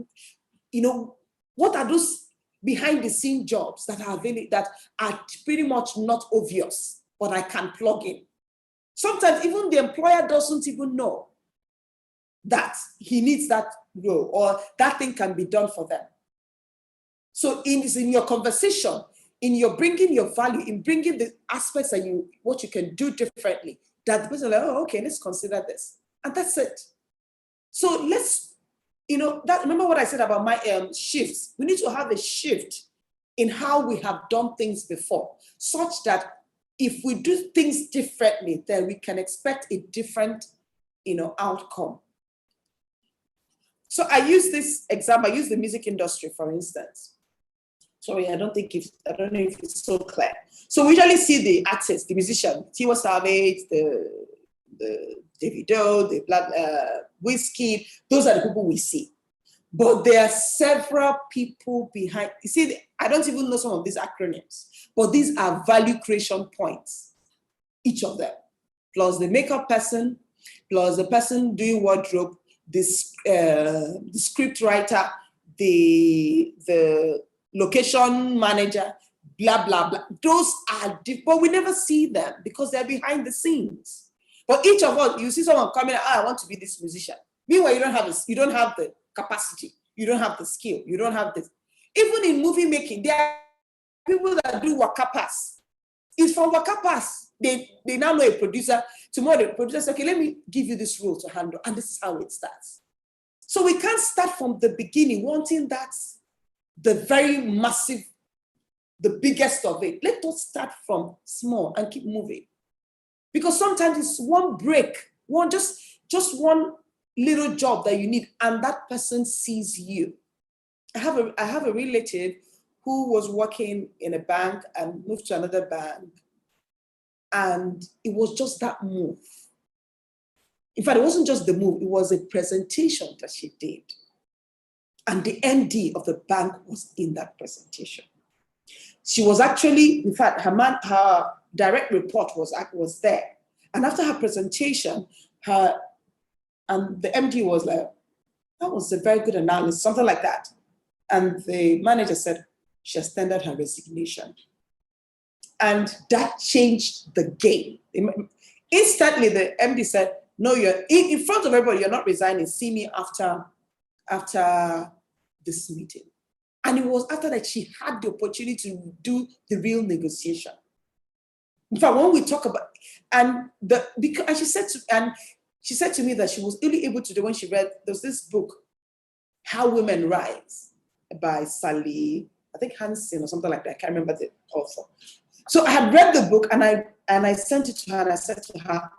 What are those behind the scene jobs that are available, that are pretty much not obvious, but I can plug in? Sometimes even the employer doesn't even know that he needs that role or that thing can be done for them. So it's in your conversation, in your bringing your value, in bringing the aspects that what you can do differently, that the person is like, oh, okay, let's consider this. And that's it. So let's, remember what I said about my shifts. We need to have a shift in how we have done things before, such that if we do things differently, then we can expect a different, outcome. So I use this example, I use the music industry, for instance. Sorry, I don't know if it's so clear. So we usually see the artists, the musician, Tiwa Savage, the Davido, the Whiskey. Those are the people we see. But there are several people behind. You see, I don't even know some of these acronyms, but these are value creation points, each of them, plus the makeup person, plus the person doing wardrobe, the script writer, the location manager, blah, blah, blah. Those are different, but we never see them because they're behind the scenes. But each of us, you see someone coming, I want to be this musician. Meanwhile, you don't have the capacity, you don't have the skill, you don't have this. Even in movie making, there are people that do waka pass. It's from waka pass. They now know a producer. Tomorrow, the producer says, okay, let me give you this role to handle, and this is how it starts. So we can't start from the beginning wanting that the very massive, the biggest of it. Let us start from small and keep moving. Because sometimes it's one break, just one little job that you need, and that person sees you. I have a relative who was working in a bank and moved to another bank, and it was just that move. In fact, it wasn't just the move, it was a presentation that she did. And the MD of the bank was in that presentation. She was actually, in fact, her direct report was there. And after her presentation, the MD was like, that was a very good analysis, something like that. And the manager said, she has tendered her resignation. And that changed the game. Instantly, the MD said, no, you're in front of everybody, you're not resigning. See me after this meeting. And it was after that she had the opportunity to do the real negotiation. In fact, when we talk about, she said to me that she was only able to do when she read, there's this book, How Women Rise, by Sally, I think Hansen or something like that. I can't remember the author. So I had read the book and I sent it to her and I said to her,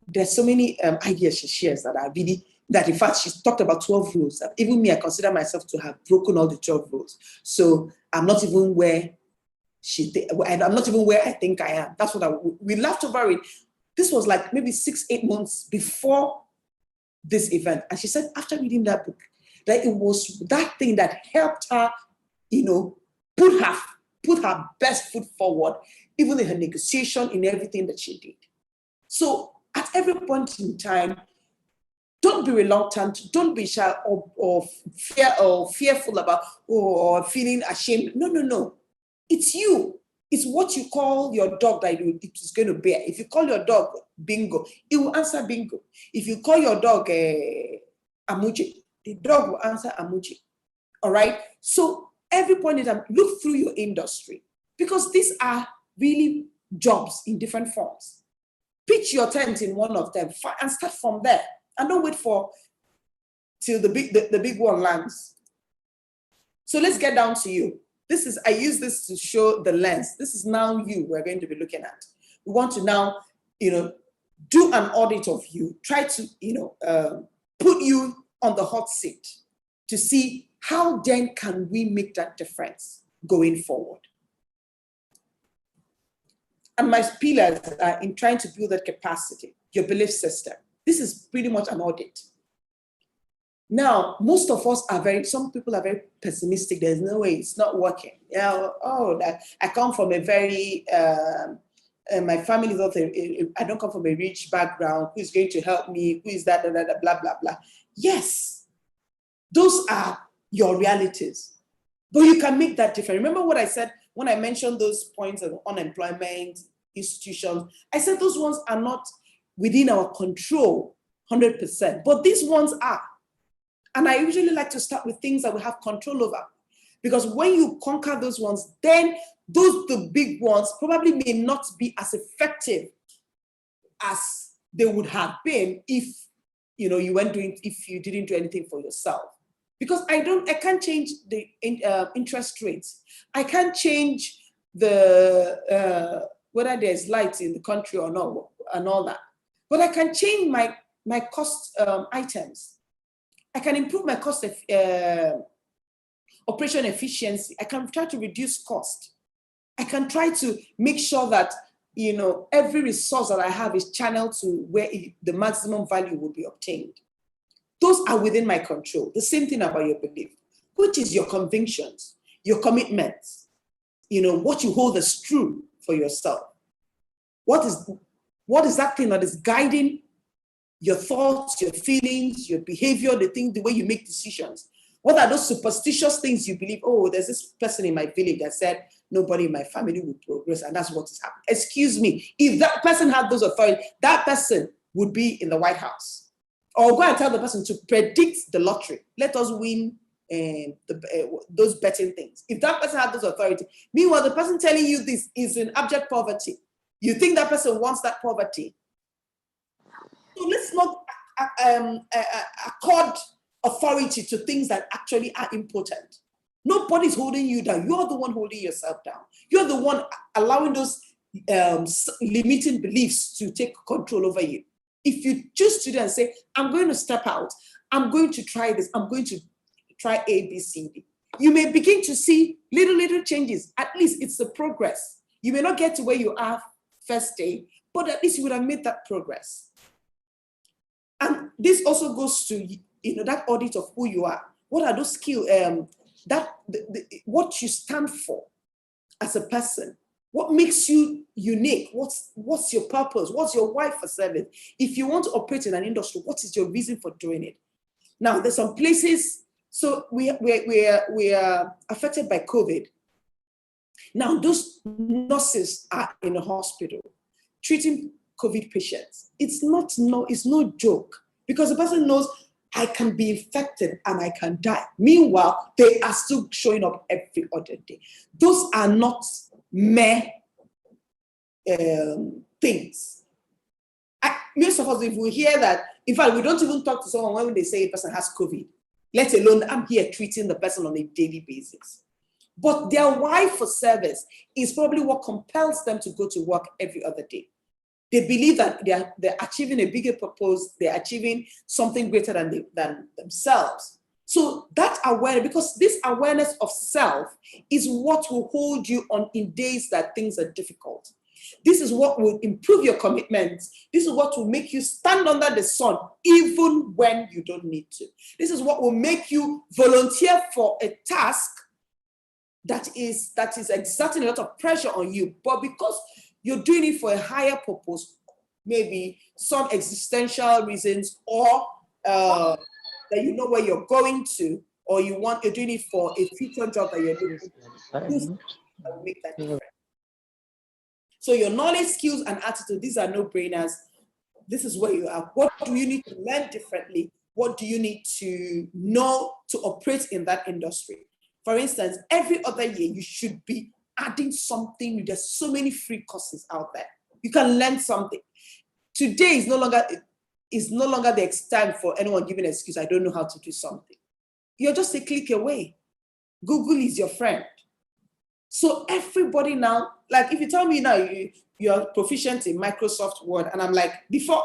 there's so many ideas she shares that in fact, she's talked about 12 rules. Even me, I consider myself to have broken all the 12 rules. So I'm not even where I'm not even where I think I am. That's what we laughed over it. This was like maybe 6-8 months before this event. And she said, after reading that book, that it was that thing that helped her, put her best foot forward, even in her negotiation, in everything that she did. So at every point in time, don't be reluctant, don't be shy or fearful about or feeling ashamed. No. It's you. It's what you call your dog that it is going to bear. If you call your dog Bingo, it will answer Bingo. If you call your dog Amuji, the dog will answer Amuji. All right? So every point in time, look through your industry because these are really jobs in different forms. Pitch your tent in one of them and start from there. And don't wait till the big one lands. So let's get down to you. I use this to show the lens. This is now you we're going to be looking at. We want to now, do an audit of you, try to, put you on the hot seat to see how then can we make that difference going forward. And my pillars are in trying to build that capacity, your belief system. This is pretty much an audit. Now, most of us some people are very pessimistic. There's no way, it's not working. That I come from a very, my family is not, I don't come from a rich background. Who is going to help me? Who is that, blah, blah, blah. Yes, those are your realities. But you can make that difference. Remember what I said when I mentioned those points of unemployment, institutions? I said those ones are not within our control 100%, but these ones are. And I usually like to start with things that we have control over. Because when you conquer those ones, then the big ones probably may not be as effective as they would have been if if you didn't do anything for yourself. Because I can't change the interest rates. I can't change whether there's light in the country or not and all that. But I can change my cost items. I can improve my cost of operation efficiency. I can try to reduce cost. I can try to make sure that every resource that I have is channeled to where the maximum value will be obtained. Those are within my control. The same thing about your belief, which is your convictions your commitments, what you hold as true for yourself. What is that thing that is guiding your thoughts, your feelings, your behavior, the way you make decisions? What are those superstitious things you believe? Oh, there's this person in my village that said nobody in my family will progress, and that's what is happening. Excuse me, if that person had those authorities, that person would be in the White House. Or go and tell the person to predict the lottery. Let us win those betting things. If that person had those authorities, meanwhile, the person telling you this is in abject poverty. You think that person wants that poverty. So let's not accord authority to things that actually are important. Nobody's holding you down. You're the one holding yourself down. You're the one allowing those limiting beliefs to take control over you. If you choose to do and say, I'm going to step out, I'm going to try this, I'm going to try A, B, C, D, you may begin to see little changes. At least it's a progress. You may not get to where you are first day, but at least you would have made that progress. And this also goes to that audit of who you are. What are those skills? What you stand for as a person. What makes you unique? What's your purpose? What's your why for service? If you want to operate in an industry, what is your reason for doing it? Now, there's some places, so we are affected by COVID. Now, those nurses are in a hospital treating COVID patients. It's no joke, because the person knows I can be infected and I can die. Meanwhile, they are still showing up every other day. Those are not mere things. Most of us, if we hear that, in fact, we don't even talk to someone when they say a person has COVID, let alone I'm here treating the person on a daily basis. But their why for service is probably what compels them to go to work every other day. They believe that they're achieving a bigger purpose, they're achieving something greater than themselves. So that awareness, because this awareness of self is what will hold you on in days that things are difficult. This is what will improve your commitments. This is what will make you stand under the sun even when you don't need to. This is what will make you volunteer for a task that is exerting a lot of pressure on you, but because you're doing it for a higher purpose, maybe some existential reasons, or that you know where you're going to, or you're doing it for a future job that you're doing. This will make that difference. So your knowledge, skills, and attitude, these are no-brainers. This is where you are. What do you need to learn differently? What do you need to know to operate in that industry? For instance, every other year, you should be adding something. There's so many free courses out there. You can learn something. Today is no longer the time for anyone giving an excuse, I don't know how to do something. You're just a click away. Google is your friend. So everybody now, like if you tell me now you're proficient in Microsoft Word, and I'm like, before,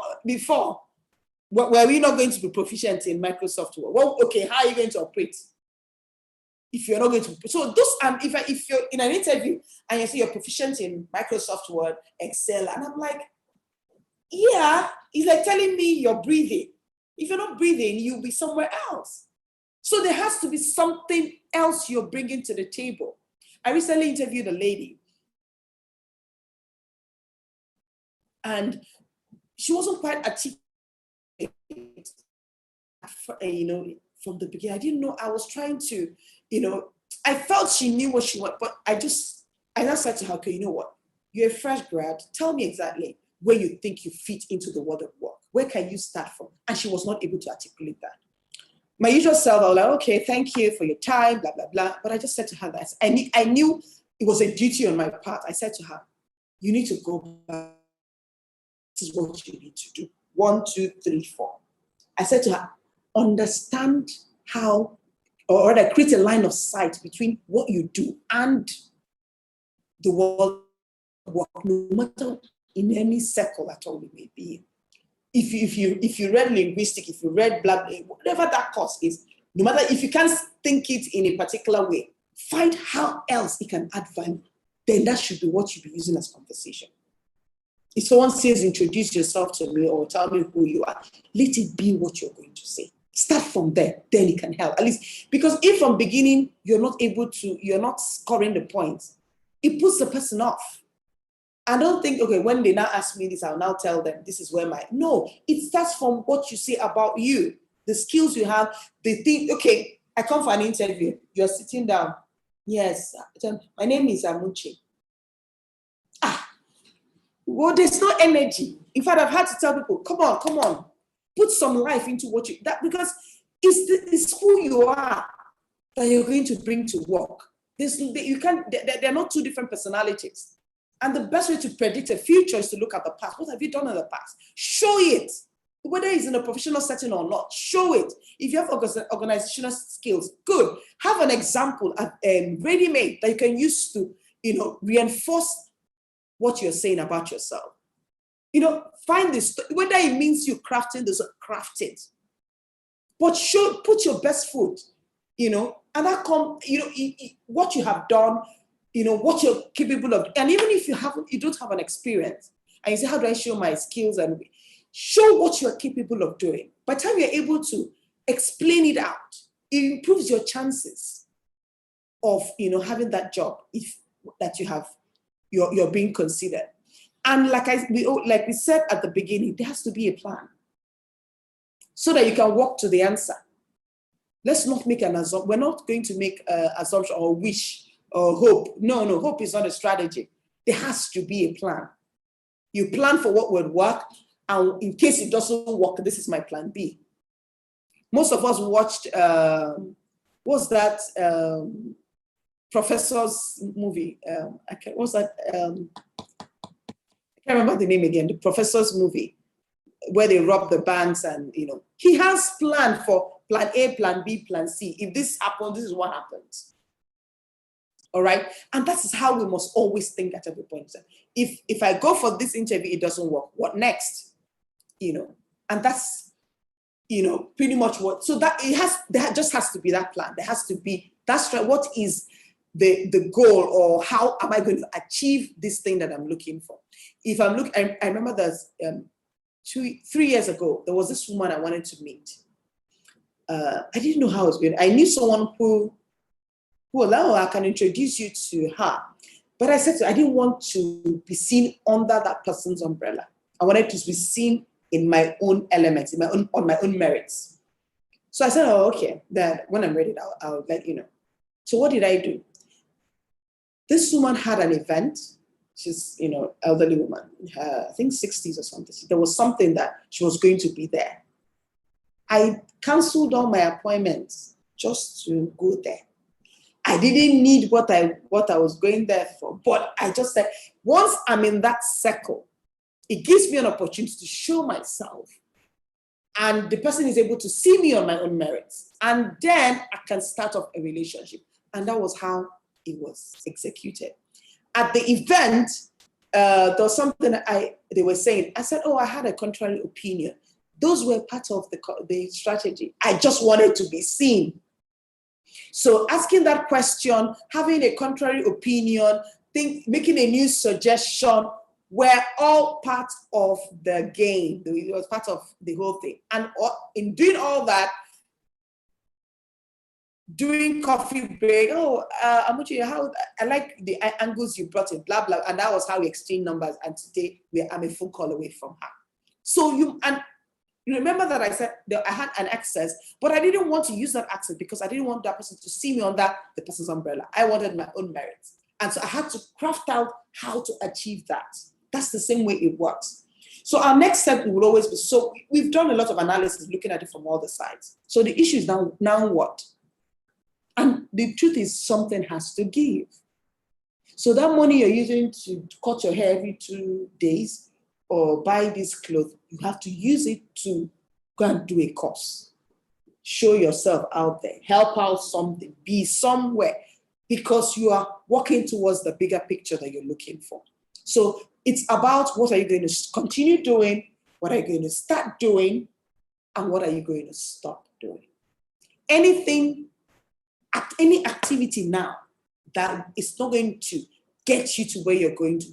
were we not going to be proficient in Microsoft Word? Well, okay, how are you going to operate? If you're not going to, so those, if you're in an interview and you say you're proficient in Microsoft Word, Excel, and I'm like, yeah, it's like telling me you're breathing. If you're not breathing, you'll be somewhere else. So there has to be something else you're bringing to the table. I recently interviewed a lady, and she wasn't quite articulate, from the beginning. I didn't know. I was trying to, I felt she knew what she wanted, but I just said to her, okay, you know what? You're a fresh grad. Tell me exactly where you think you fit into the world of work. Where can you start from? And she was not able to articulate that. My usual self, I was like, okay, thank you for your time, blah, blah, blah. But I just said to her that I knew it was a duty on my part. I said to her, you need to go back. This is what you need to do. 1, 2, 3, 4. I said to her, understand how, or rather create a line of sight between what you do and the world of work, no matter in any circle at all it may be. If you read linguistics, if you read blah, whatever that course is, no matter if you can't think it in a particular way, find how else it can add value. Then that should be what you be using as conversation. If someone says, introduce yourself to me or tell me who you are, let it be what you're going to say. Start from there, then it can help. At least, because if from beginning you're not scoring the points, it puts the person off. I don't think, okay, when they now ask me this, I'll now tell them this is where no, it starts from what you say about you, the skills you have, the thing. Okay, I come for an interview, you're sitting down. Yes, my name is Amuchi. Well, there's no energy. In fact, I've had to tell people, come on, put some life into what because it's who you are that you're going to bring to work. They're not two different personalities. And the best way to predict a future is to look at the past. What have you done in the past? Show it. Whether it's in a professional setting or not, show it. If you have organizational skills, good. Have an example ready-made that you can use to, reinforce what you're saying about yourself. Find this, whether it means you crafting this, craft it. But put your best foot, and that what you have done, what you're capable of. And even if you don't have an experience, and you say, how do I show my skills? And show what you're capable of doing. By the time you're able to explain it out, it improves your chances of, having that job that you have, you're being considered. And like we said at the beginning, there has to be a plan so that you can walk to the answer. Let's not make an assumption. We're not going to make an assumption or wish or hope. No, hope is not a strategy. There has to be a plan. You plan for what would work, and in case it doesn't work, this is my plan B. Most of us watched, what's that Professor's movie? I can't remember the name again, the Professor's movie, where they rob the banks and, he has planned for plan A, plan B, plan C. If this happens, this is what happens. All right. And that is how we must always think at every point. If I go for this interview, it doesn't work, what next? And that's, pretty much what, so that there just has to be that plan. There has to be, what is the goal, or how am I going to achieve this thing that I'm looking for? If I'm looking, I remember there's 3 years ago, there was this woman I wanted to meet. I didn't know how I was going. I knew someone who I can introduce you to her. But I said I didn't want to be seen under that person's umbrella. I wanted to be seen in my own elements, on my own merits. So I said, oh, okay, that when I'm ready, I'll let you know. So what did I do? This woman had an event. She's, elderly woman, in her, I think 60s or something. There was something that she was going to be there. I canceled all my appointments just to go there. I didn't need what I was going there for, but I just said, once I'm in that circle, it gives me an opportunity to show myself, and the person is able to see me on my own merits, and then I can start off a relationship. And that was how it was executed. At the event, there was something they were saying. I said, oh, I had a contrary opinion. Those were part of the strategy. I just wanted to be seen. So asking that question, having a contrary opinion, making a new suggestion were all part of the game. It was part of the whole thing. And in doing all that, during coffee break, Amuchi, I like the angles you brought in, blah, blah. And that was how we exchanged numbers. And today I'm a phone call away from her. So you remember that I said that I had an access, but I didn't want to use that access because I didn't want that person to see me under the person's umbrella. I wanted my own merits. And so I had to craft out how to achieve that. That's the same way it works. So our next step will always be, so we've done a lot of analysis looking at it from all the sides. So the issue is now what? And the truth is something has to give. So that money you're using to cut your hair every 2 days or buy this clothes, you have to use it to go and do a course. Show yourself out there, help out something, be somewhere, because you are working towards the bigger picture that you're looking for. So it's about what are you going to continue doing, what are you going to start doing, and what are you going to stop doing. Any activity now that is not going to get you to where you're going to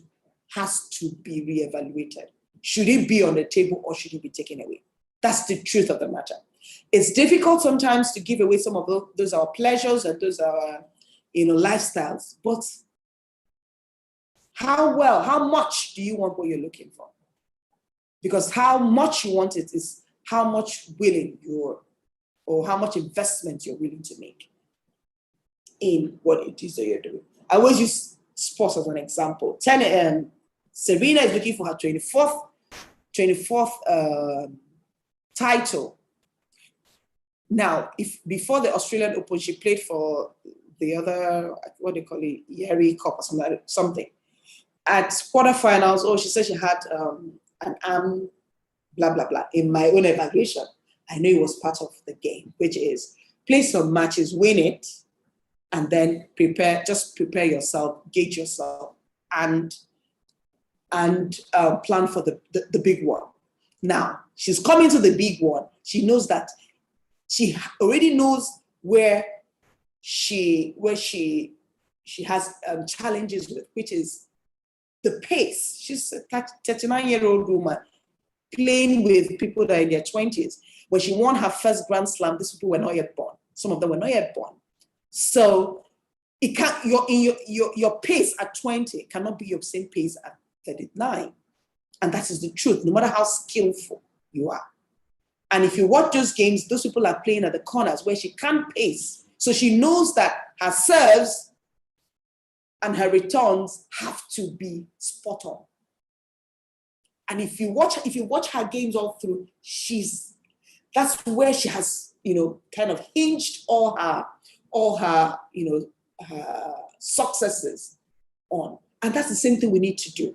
has to be reevaluated. Should it be on the table or should it be taken away? That's the truth of the matter. It's difficult sometimes to give away some of those are pleasures and those are, lifestyles. But how much do you want what you're looking for? Because how much you want it is how much or how much investment you're willing to make in what it is that you're doing. I always use sports as an example. Serena is looking for her 24th title. Now, if before the Australian Open, she played for the other, what they call it, Yeri Cup or something. At quarterfinals, she said she had an arm, blah, blah, blah. In my own evaluation, I knew it was part of the game, which is play some matches, win it, and then prepare yourself, gauge yourself, and plan for the big one. Now, she's coming to the big one. She knows that she already knows where she has challenges with, which is the pace. She's a 39-year-old woman playing with people that are in their 20s. When she won her first Grand Slam, these people were not yet born. Some of them were not yet born. So it can't. Your pace at 20 cannot be your same pace at 39, and that is the truth. No matter how skillful you are, and if you watch those games, those people are playing at the corners where she can't pace. So she knows that her serves and her returns have to be spot on. And if you watch her games all through, that's where she has, kind of hinged all her her successes on. And that's the same thing we need to do.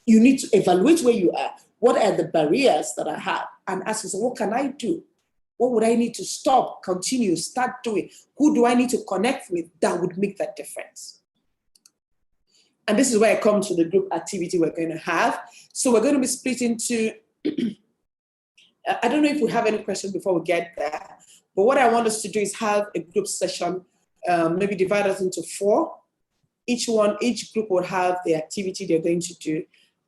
You need to evaluate where you are. What are the barriers that I have? And ask yourself, what can I do? What would I need to stop, continue, start doing? Who do I need to connect with that would make that difference? And this is where I come to the group activity we're going to have. So we're going to be split into, I don't know if we have any questions before we get there, but what I want us to do is have a group session, maybe divide us into 4. Each group will have the activity they're going to do.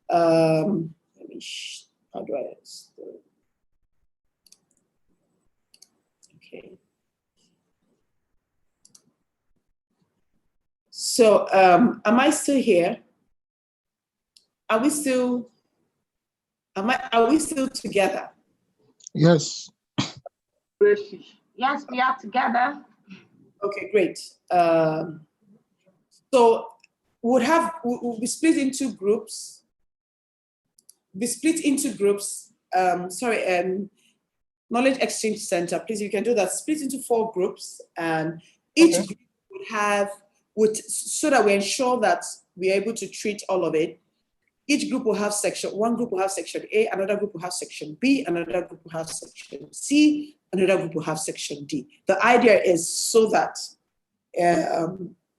How do I? Okay. So, am I still here? Are we still together? Yes. Yes, we are together. Okay, great. So we'll be split into groups. Knowledge Exchange Center, please, you can do that. Split into 4 groups, and each group so that we ensure that we're able to treat all of it. Each group will have one group will have section A, another group will have section B, another group will have section C, another group will have section D. The idea is so that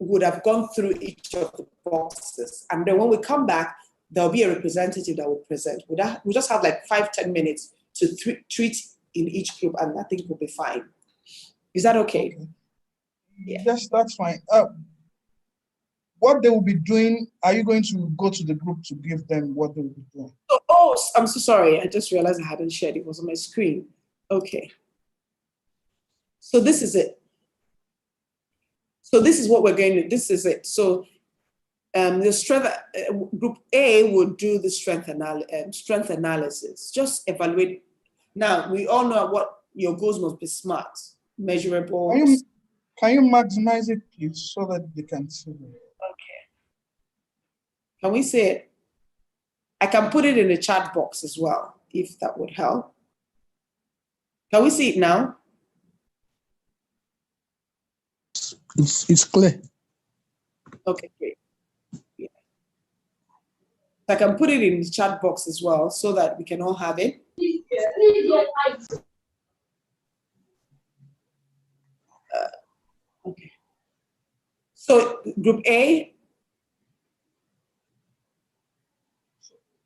we would have gone through each of the boxes. And then when we come back, there'll be a representative that will present. We'll just have like 5-10 minutes to treat in each group, and I think we'll be fine. Is that okay? Yeah. Yes, that's fine. What they will be doing, are you going to go to the group to give them what they will be doing? I'm so sorry. I just realized I hadn't shared. It was on my screen. Okay. So this is it. So this is what we're going to, this is it. So the strength, group A would do the strength analysis. Just evaluate. Now, we all know what your goals must be smart, measurable. Can you maximize it, please, so that they can see it? Okay. Can we say it? I can put it in the chat box as well, if that would help. Can we see it now? It's clear. Okay, great. Yeah. I can put it in the chat box as well so that we can all have it. Okay. So group A.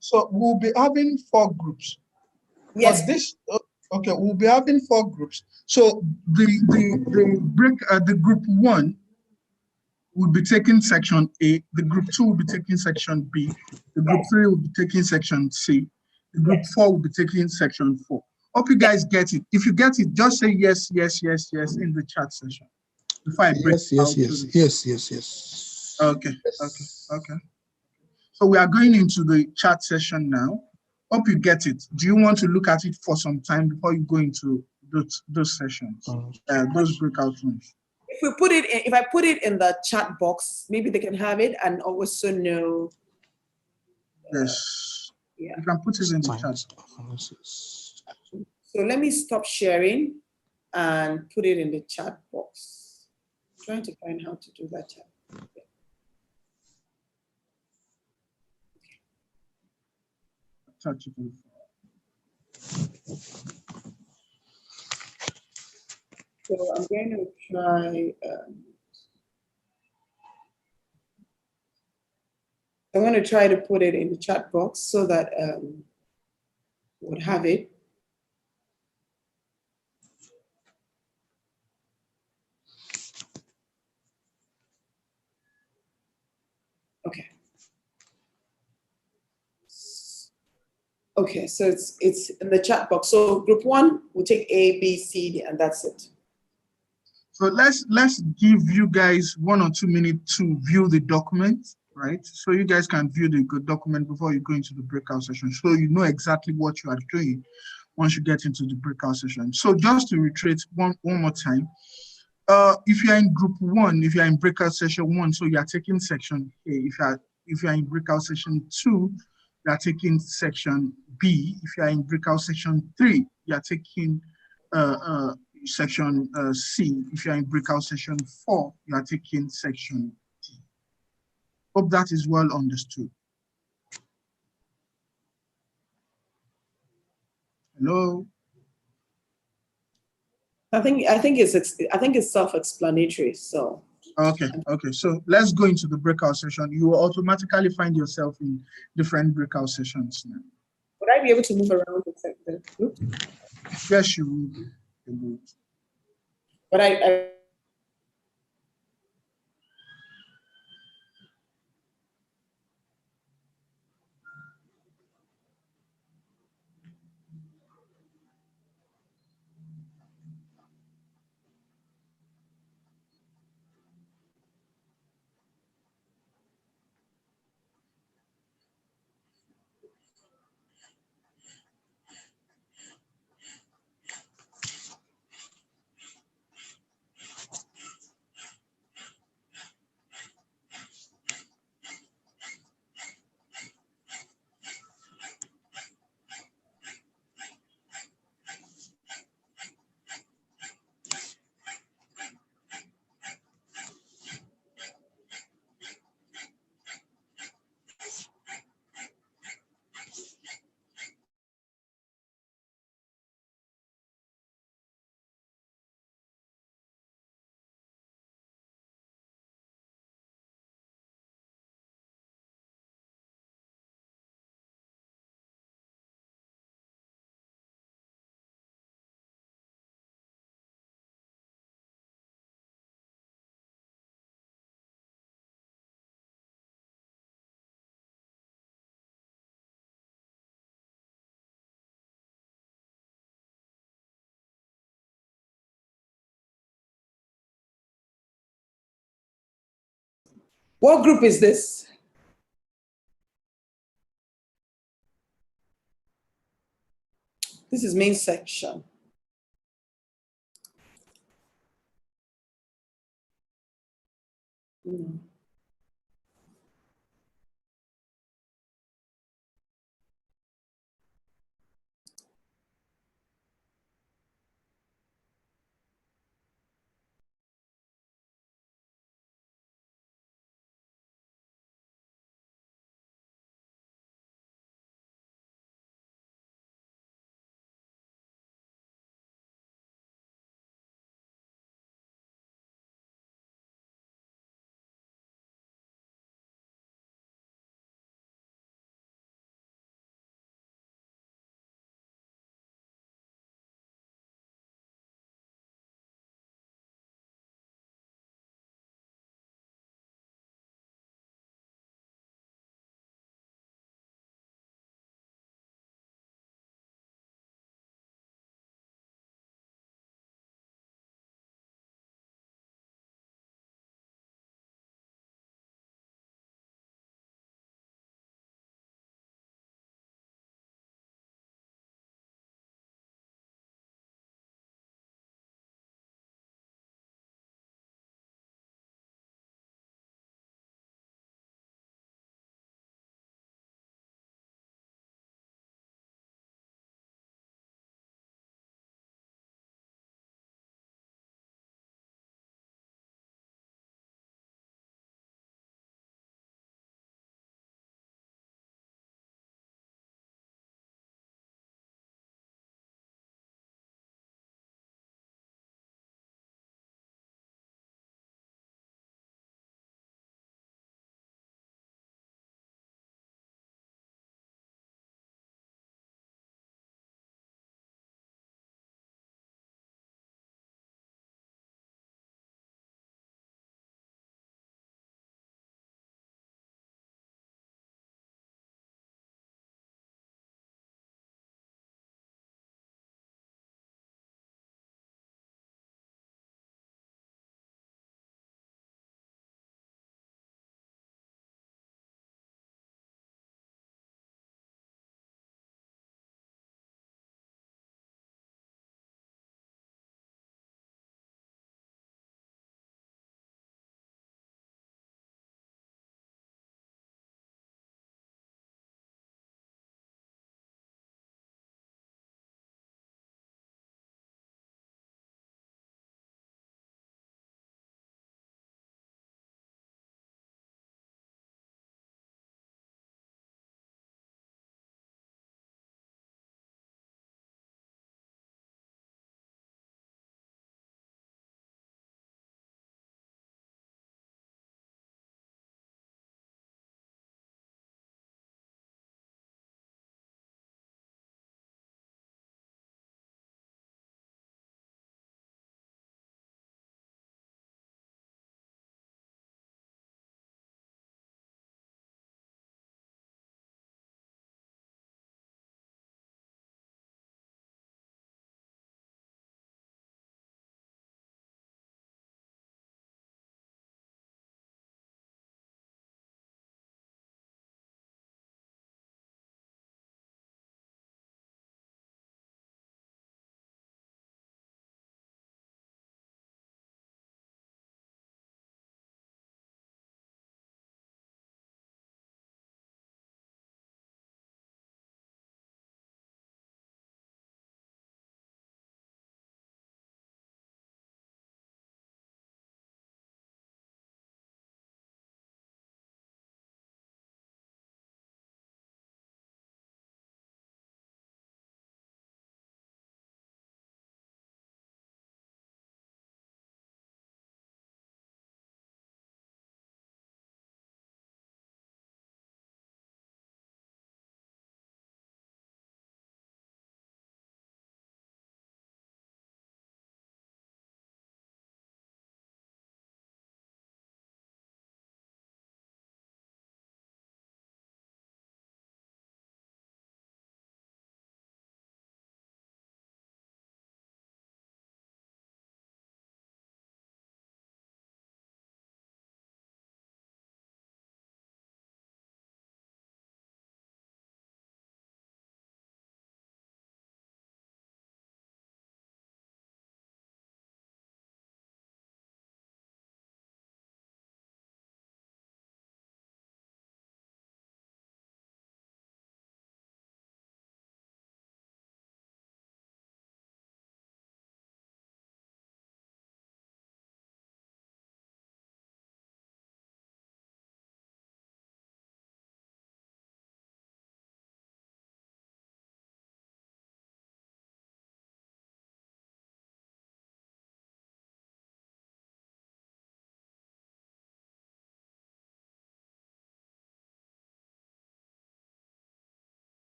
So we'll be having 4 groups. Yes. Okay, we'll be having 4 groups. So the group 1 will be taking section A, the group 2 will be taking section B, the group 3 will be taking section C, the group 4 will be taking section 4. Hope you guys get it. If you get it, just say yes, yes, yes, yes in the chat session before I break Yes, yes, out. yes, yes, yes, yes. Okay, okay, okay. So we are going into the chat session now. Hope you get it. Do you want to look at it for some time before you go into those sessions, those breakout rooms? If we put it in, if I put it in the chat box, maybe they can have it and also know. Yes. Yeah. You can put it in the chat. So let me stop sharing and put it in the chat box. I'm trying to find how to do that. Chat. Touch it. So I'm going to try. I'm going to try to put it in the chat box so that would have it. Okay. Okay, so it's in the chat box. So group one will take A, B, C, D, and that's it. So let's give you guys 1 or 2 minutes to view the document, right? So you guys can view the good document before you go into the breakout session, so you know exactly what you are doing once you get into the breakout session. So just to reiterate one more time, if you are in group one, if you are in breakout session 1, so you are taking section A. If you are in breakout session 2, you are taking section B. If you are in breakout session 3, you are taking section C. If you are in breakout session 4, you are taking section D. Hope that is well understood. Hello. I think it's self-explanatory. So. Okay. So let's go into the breakout session. You will automatically find yourself in different breakout sessions now. Would I be able to move around the group? Yes, you will. But I what group is this? This is main section.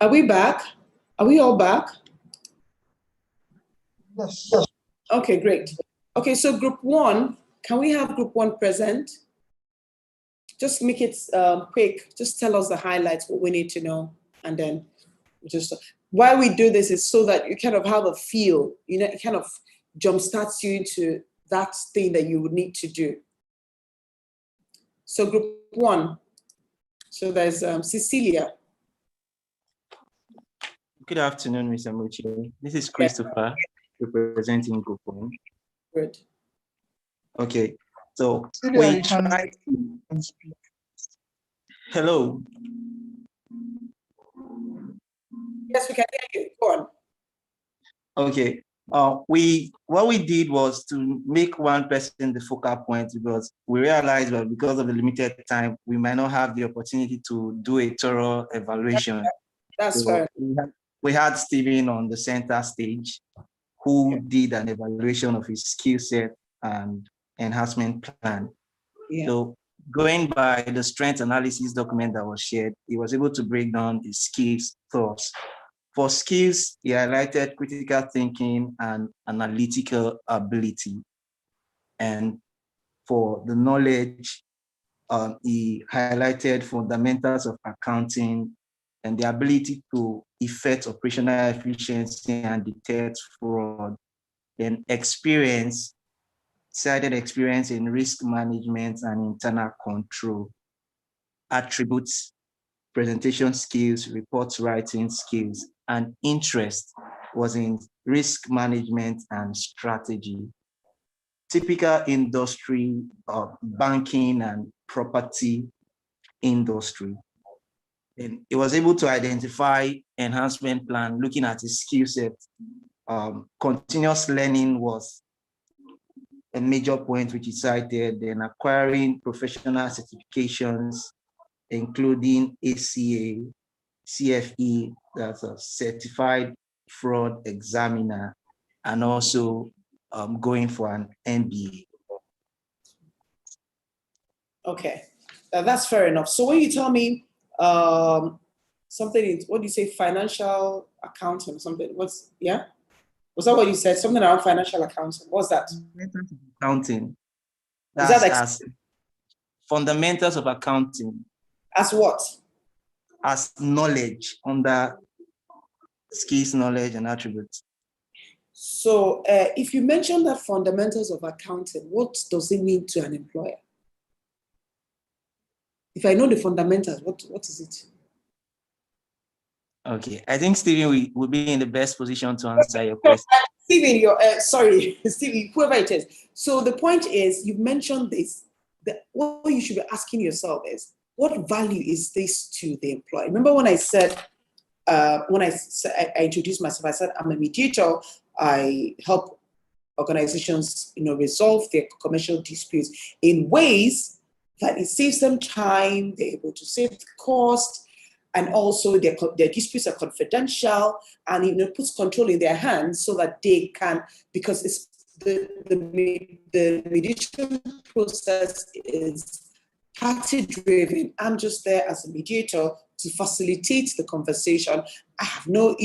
Are we back? Are we all back? Yes. Okay, great. Okay, so group one, can we have group one present? Just make it quick. Just tell us the highlights, what we need to know. And then just why we do this is so that you kind of have a feel, you know, it kind of jumpstarts you into that thing that you would need to do. So group one, so there's Cecilia. Good afternoon, Mr. Muchi. This is Christopher representing Group 1. Good. Okay, so Celia, we you can tried to... Hello. Yes, we can hear you. Go on. Okay. What we did was to make one person the focal point, because we realized that because of the limited time, we might not have the opportunity to do a thorough evaluation. That's So fair. we had Stephen on the center stage, who did an evaluation of his skill set and enhancement plan. Yeah. So going by the strength analysis document that was shared, he was able to break down the skills thoughts. For skills, he highlighted critical thinking and analytical ability. And for the knowledge, he highlighted fundamentals of accounting and the ability to effect operational efficiency and detect fraud. Then experience, cited experience in risk management and internal control. Attributes, presentation skills, reports writing skills, and interest was in risk management and strategy. Typical industry of banking and property industry. And it was able to identify enhancement plan, looking at his skill set. Continuous learning was a major point which he cited, then acquiring professional certifications, including ACA, CFE, that's a certified fraud examiner, and also going for an MBA. Okay, that's fair enough. So when you tell me something, what do you say, financial accounting or something? Was that what you said? Something around financial accounting. What's that? Accounting. Is that as fundamentals of accounting. As what? As knowledge under skills, knowledge, and attributes. So if you mention that fundamentals of accounting, what does it mean to an employer? If I know the fundamentals, what is it? Okay, I think Stephen will be in the best position to answer your question. Stephen, sorry, Stephen, whoever it is. So the point is, you mentioned this, that what you should be asking yourself is, what value is this to the employer? Remember when I said, when I introduced myself, I said, I'm a mediator. I help organizations, resolve their commercial disputes in ways that it saves them time, they're able to save the cost, and also their disputes are confidential, and puts control in their hands so that they can, because it's the mediation process is party-driven. I'm just there as a mediator to facilitate the conversation. I have no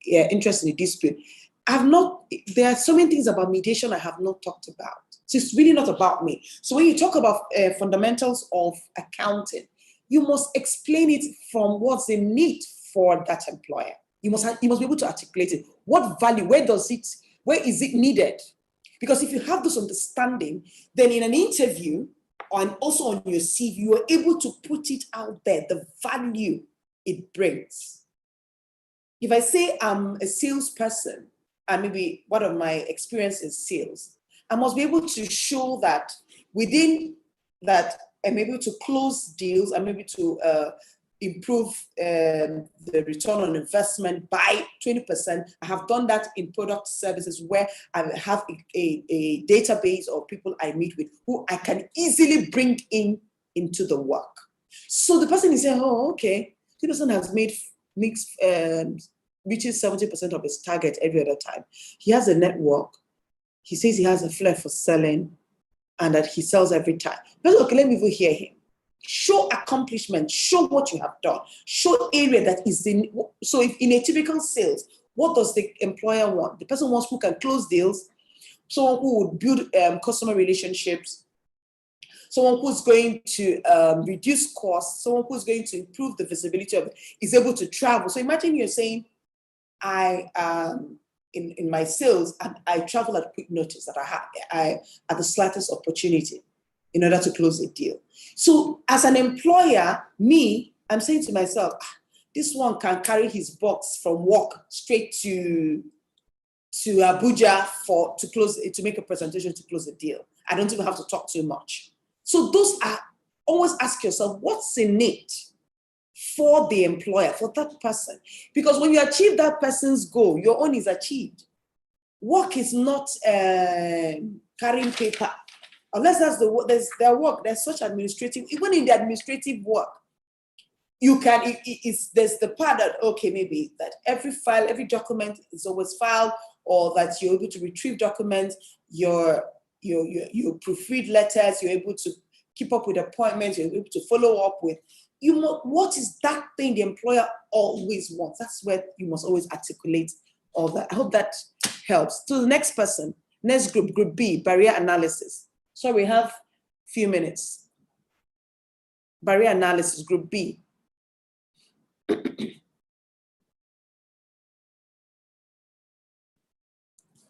interest in the dispute. There are so many things about mediation I have not talked about. So it's really not about me. So when you talk about fundamentals of accounting, you must explain it from what's in need for that employer. You must be able to articulate it. What value, where is it needed? Because if you have this understanding, then in an interview and also on your CV, you are able to put it out there, the value it brings. If I say I'm a salesperson, and maybe one of my experience is sales, I must be able to show that within that I'm able to close deals, I'm able to improve the return on investment by 20%. I have done that in product services where I have a database of people I meet with who I can easily bring into the work. So the person is saying, oh, okay, this person has reaches 70% of his target every other time. He has a network. He says he has a flair for selling and that he sells every time. But okay, let me even hear him. Show accomplishment, show what you have done, show area that is in. So if in a typical sales, what does the employer want? The person wants who can close deals, someone who would build customer relationships, someone who's going to reduce costs, someone who's going to improve the visibility of it, is able to travel. So imagine you're saying, I in my sales, and I travel at quick notice, that I at the slightest opportunity in order to close a deal. So as an employer, I'm saying to myself, this one can carry his box from work straight to Abuja to make a presentation to close a deal. I don't even have to talk too much. So those are, always ask yourself, what's in it for the employer, for that person? Because when you achieve that person's goal, your own is achieved. Work is not carrying paper. Unless that's their work, there's such administrative, even in the administrative work, you can, there's the part that, okay, maybe that every file, every document is always filed, or that you're able to retrieve documents, you proofread letters, you're able to keep up with appointments, you're able to follow up with, what is that thing the employer always wants? That's where you must always articulate all that. I hope that helps. To the next person, next group, group B, barrier analysis. So we have a few minutes. Barrier analysis, group B.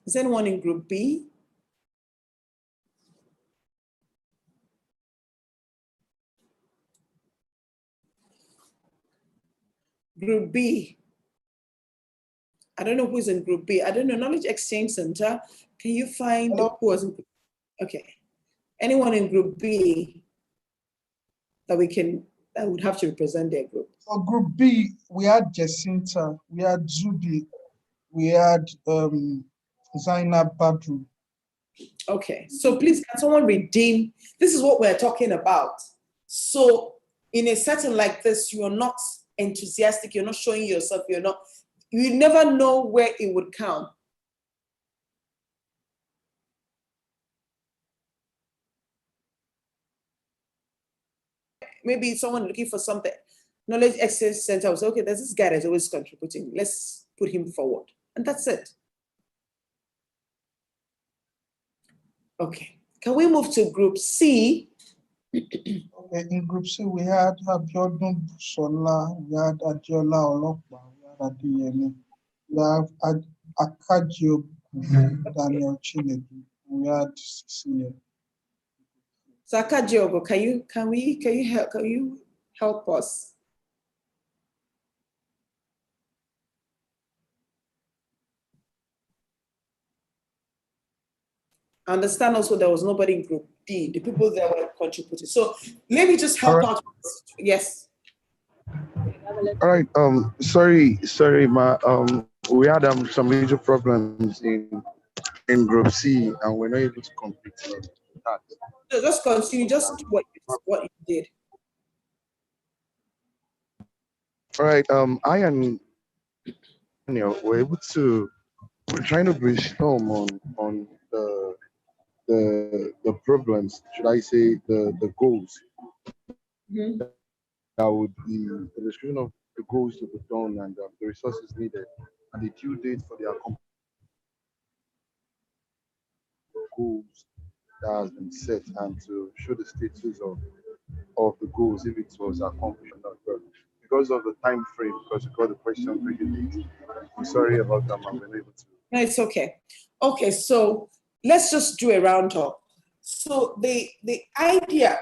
Is anyone in group B? Group B. I don't know who's in group B. I don't know, Knowledge Exchange Center. Can you find who was in group? Okay. Anyone in group B that would have to represent their group? For group B, we had Jacinta, we had Zubi, we had Zainab Badru. Okay, so please, can someone redeem? This is what we're talking about. So in a setting like this, you're not enthusiastic, you're not showing yourself, you never know where it would count. Maybe someone looking for something. Knowledge Exchange Center will say, okay, there's this guy that's always contributing. Let's put him forward. And that's it. Okay, can we move to group C? Okay, in group C, we had Abiodun Busola, we had Adiola Olokpa, we had Adiyemi, we have Akajio, Daniel Chinedu, we had Cecilia. So Akajiogo, can you help us? I understand also there was nobody in group D, the people that were contributing. So let me just help out. Yes. All right. Sorry, we had some major problems in group C, and we're not able to complete that. So just continue, just do what you did. All right. I and Daniel we're trying to brainstorm on the problems, should I say the goals. Mm-hmm. That would be the description of the goals to be done and the resources needed and the due date for the accomplishment goals that has been set, and to show the status of the goals if it was accomplished or not. But because of the time frame, because we got the question pretty late, I'm sorry about that, I'm unable to. No, it's okay. Okay, so let's just do a round up. So the idea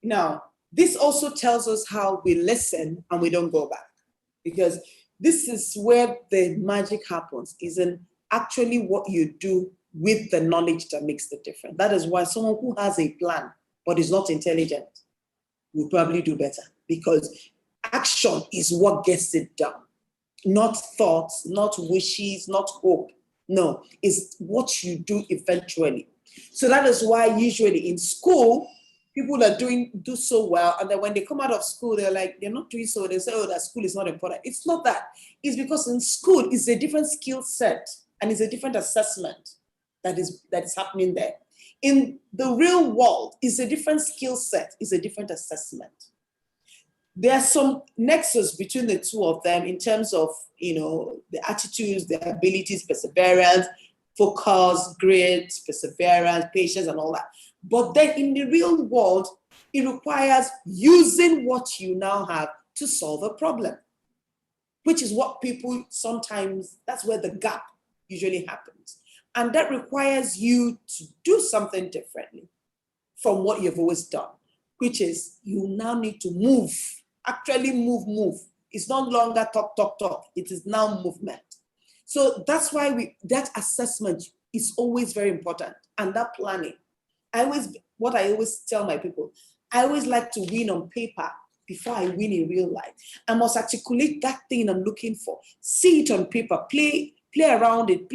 now, this also tells us how we listen and we don't go back, because this is where the magic happens, isn't actually what you do with the knowledge that makes the difference. That is why someone who has a plan but is not intelligent will probably do better, because action is what gets it done. Not thoughts, not wishes, not hope. No, it's what you do eventually. So that is why usually in school, people that do so well, and then when they come out of school, they're not doing so. They say, oh, that school is not important. It's not that. It's because in school, it's a different skill set and it's a different assessment that is happening there. in the real world, it's a different skill set, it's a different assessment. There's some nexus between the two of them in terms of, the attitudes, the abilities, perseverance, focus, grit, perseverance, patience, and all that. But then in the real world, it requires using what you now have to solve a problem, which is what people sometimes, that's where the gap usually happens. And that requires you to do something differently from what you've always done, which is you now need to move, actually move. It's no longer talk. It is now movement. So that's why that assessment is always very important, and that planning. What I always tell my people, I always like to win on paper before I win in real life. I must articulate that thing I'm looking for, see it on paper, play around it,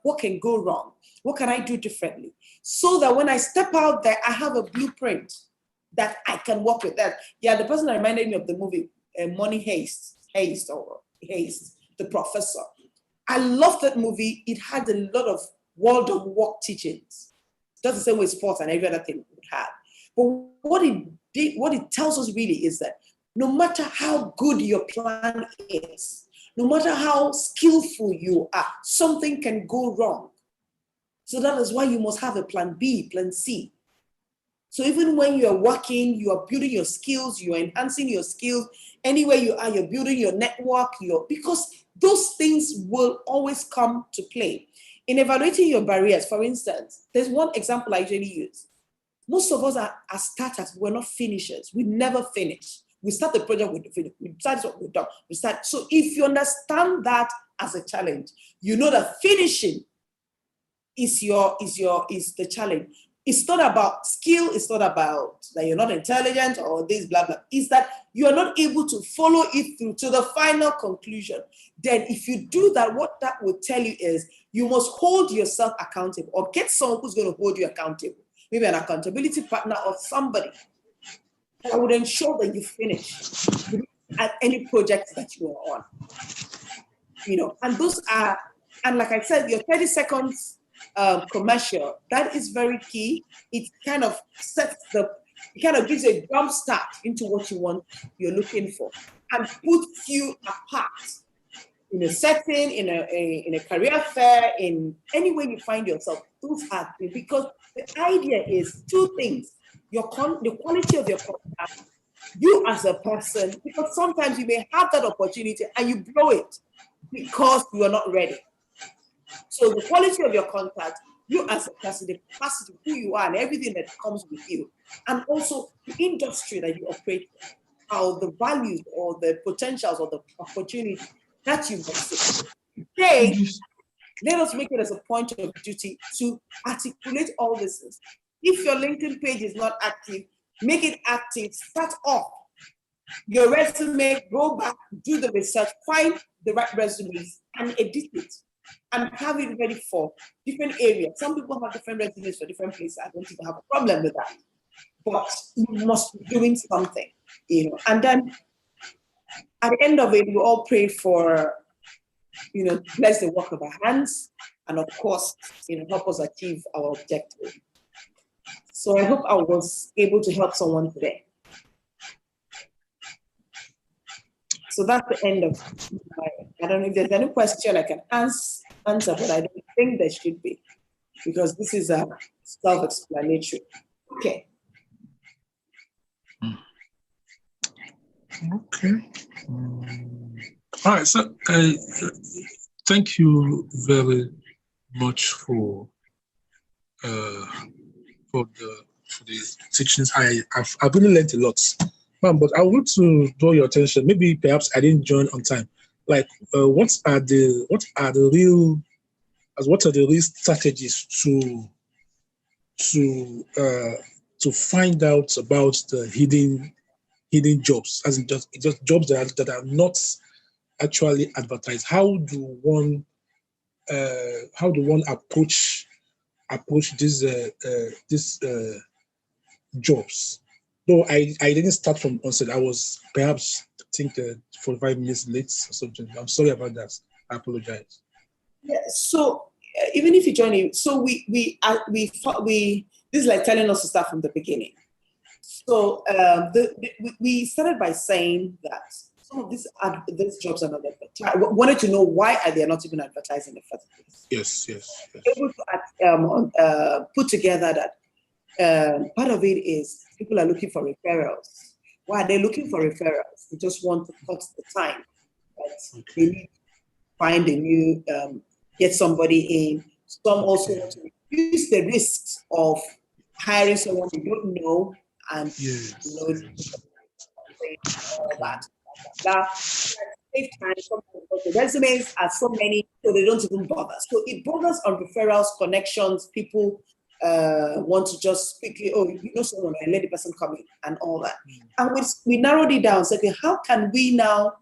what can go wrong, what can I do differently, so that when I step out there, I have a blueprint that I can work with. That. Yeah, the person that reminded me of the movie Money Heist, the professor. I love that movie. It had a lot of world of work teachings, just the same way sports and every other thing would have. But what it tells us really is that no matter how good your plan is, no matter how skillful you are, something can go wrong. So that is why you must have a plan B, plan C. So even when you are working, you are building your skills, you are enhancing your skills, anywhere you are, you're building your network, because those things will always come to play. In evaluating your barriers, for instance, there's one example I usually use. Most of us are starters, we're not finishers. We never finish. We start the project, we finish. We decide what we've done. We start. So if you understand that as a challenge, you know that finishing is the challenge. It's not about skill, it's not about that you're not intelligent or this, blah, blah. It's that you are not able to follow it through to the final conclusion. Then if you do that, what that will tell you is you must hold yourself accountable, or get someone who's going to hold you accountable. Maybe an accountability partner or somebody that would ensure that you finish at any project that you are on. And those are, and like I said, your 30 seconds commercial, that is very key. It kind of gives you a jump start into what you're looking for, and puts you apart in a setting, in a career fair, in any way you find yourself. Those are things, because the idea is two things: the quality of your contact, you as a person, because sometimes you may have that opportunity and you blow it because you are not ready. So the quality of your contact, you as a person, the capacity of who you are and everything that comes with you, and also the industry that you operate in, how the values or the potentials or the opportunities that you must see. Today, let us make it as a point of duty to articulate all this. If your LinkedIn page is not active, make it active. Start off your resume, go back, do the research, find the right resumes and edit it, and have it ready for different areas. Some people have different resumes for different places. I don't even have a problem with that. But you must be doing something, And then at the end of it, we all pray for, bless the work of our hands, and of course, help us achieve our objective. So I hope I was able to help someone today. So that's the end of I don't know if there's any question I can answer, but I don't think there should be, because this is a self-explanatory. Okay. Okay. All right. So thank you very much for the teachings. I've really learned a lot. But I want to draw your attention. Maybe perhaps I didn't join on time. Like, what are the real strategies to find out about the hidden jobs, as in just jobs that are not actually advertised? How do one approach these jobs? No, I didn't start from onset. I was perhaps, I think, 45 minutes late or something. I'm sorry about that. I apologize. Yeah. So even if you join in, so we this This is like telling us to start from the beginning. So we started by saying that some of these jobs are not advertised. We wanted to know why are they not even advertised in the first place. Yes, yes. Able to put together that part of it is people are looking for referrals. Why are they looking for referrals? They just want to cut the time. Right? They need to find a new, get somebody in. Some also want to reduce the risks of hiring someone they don't know and all that. Save time. The resumes are so many, so they don't even bother. So it bothers on referrals, connections, people want to just quickly, oh, you know someone, and let the person come in and all that. And we narrowed it down, so okay, how can we now,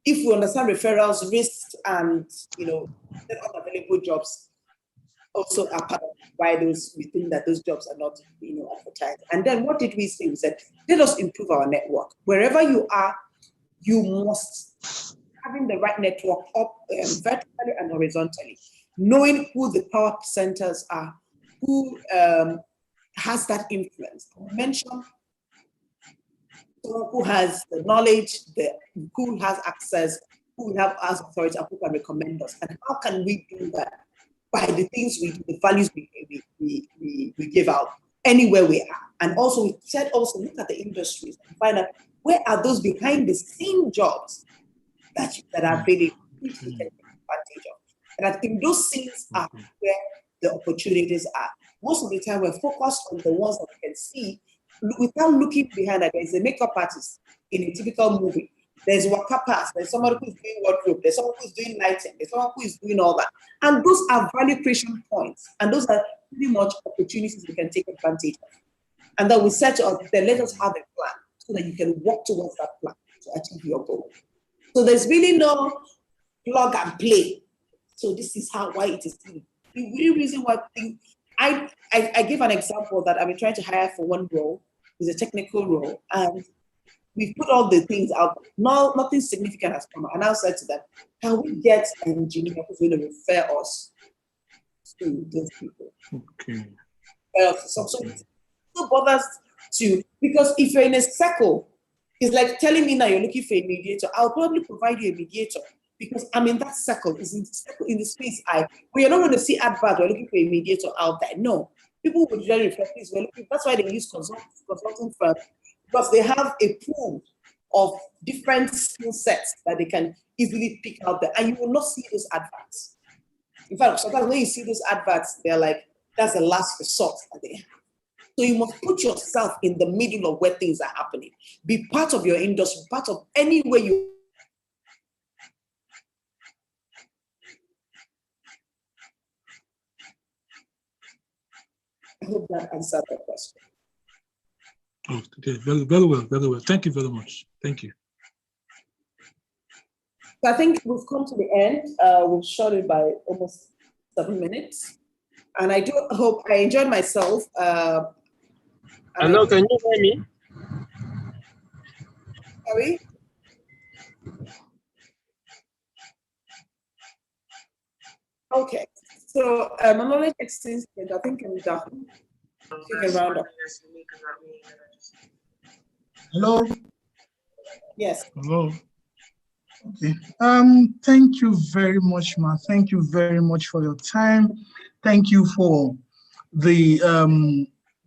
if we understand referrals, risks, and unavailable jobs also are part of why we think that those jobs are not advertised. And then what did we say? We said, let us improve our network. Wherever you are, you must having the right network up vertically and horizontally, knowing who the power centers are, who has that influence. Mention someone who has the knowledge, who has access, who have as authority, and who can recommend us. And how can we do that? By the things we do, the values we give out anywhere we are. And also we said also look at the industries and find out where are those behind the scene jobs that are really to take advantage of. And I think those things are where the opportunities are. Most of the time we're focused on the ones that we can see without looking behind that. There's a makeup artist in a typical movie. There's worker pass, there's somebody who's doing wardrobe, there's someone who's doing lighting, there's someone who is doing all that. And those are value creation points. And those are pretty much opportunities we can take advantage of. And then we set up, then let us have a plan so that you can work towards that plan to achieve your goal. So there's really no plug and play. So this is why it is. The real reason why I give an example that I've been trying to hire for one role, is a technical role, and we've put all the things out. Now, nothing significant has come out. And I said to them, can we get an engineer who's going to refer us to those people? Okay. So it still bothers to, because if you're in a circle, it's like telling me now you're looking for a mediator. I'll probably provide you a mediator because I'm in that circle. It's in the space we are not going to see advert, we're looking for a mediator out there. No. People would really refer, please, that's why they use consulting firms, because they have a pool of different skill sets that they can easily pick out there, and you will not see those adverts. In fact, sometimes when you see those adverts, they're like, that's the last resort that they have. So you must put yourself in the middle of where things are happening. Be part of your industry, part of anywhere you. I hope that answered the question. Oh, okay, very, very well, very well. Thank you very much. Thank you. So I think we've come to the end. We've shot it by almost 7 minutes. And I do hope I enjoyed myself. Hello, can you hear me? Sorry? Okay. So knowledge exchange, I think I'm done. You can round up. Hello. Yes. Hello. Okay. Thank you very much, Ma. Thank you very much for your time. Thank you for the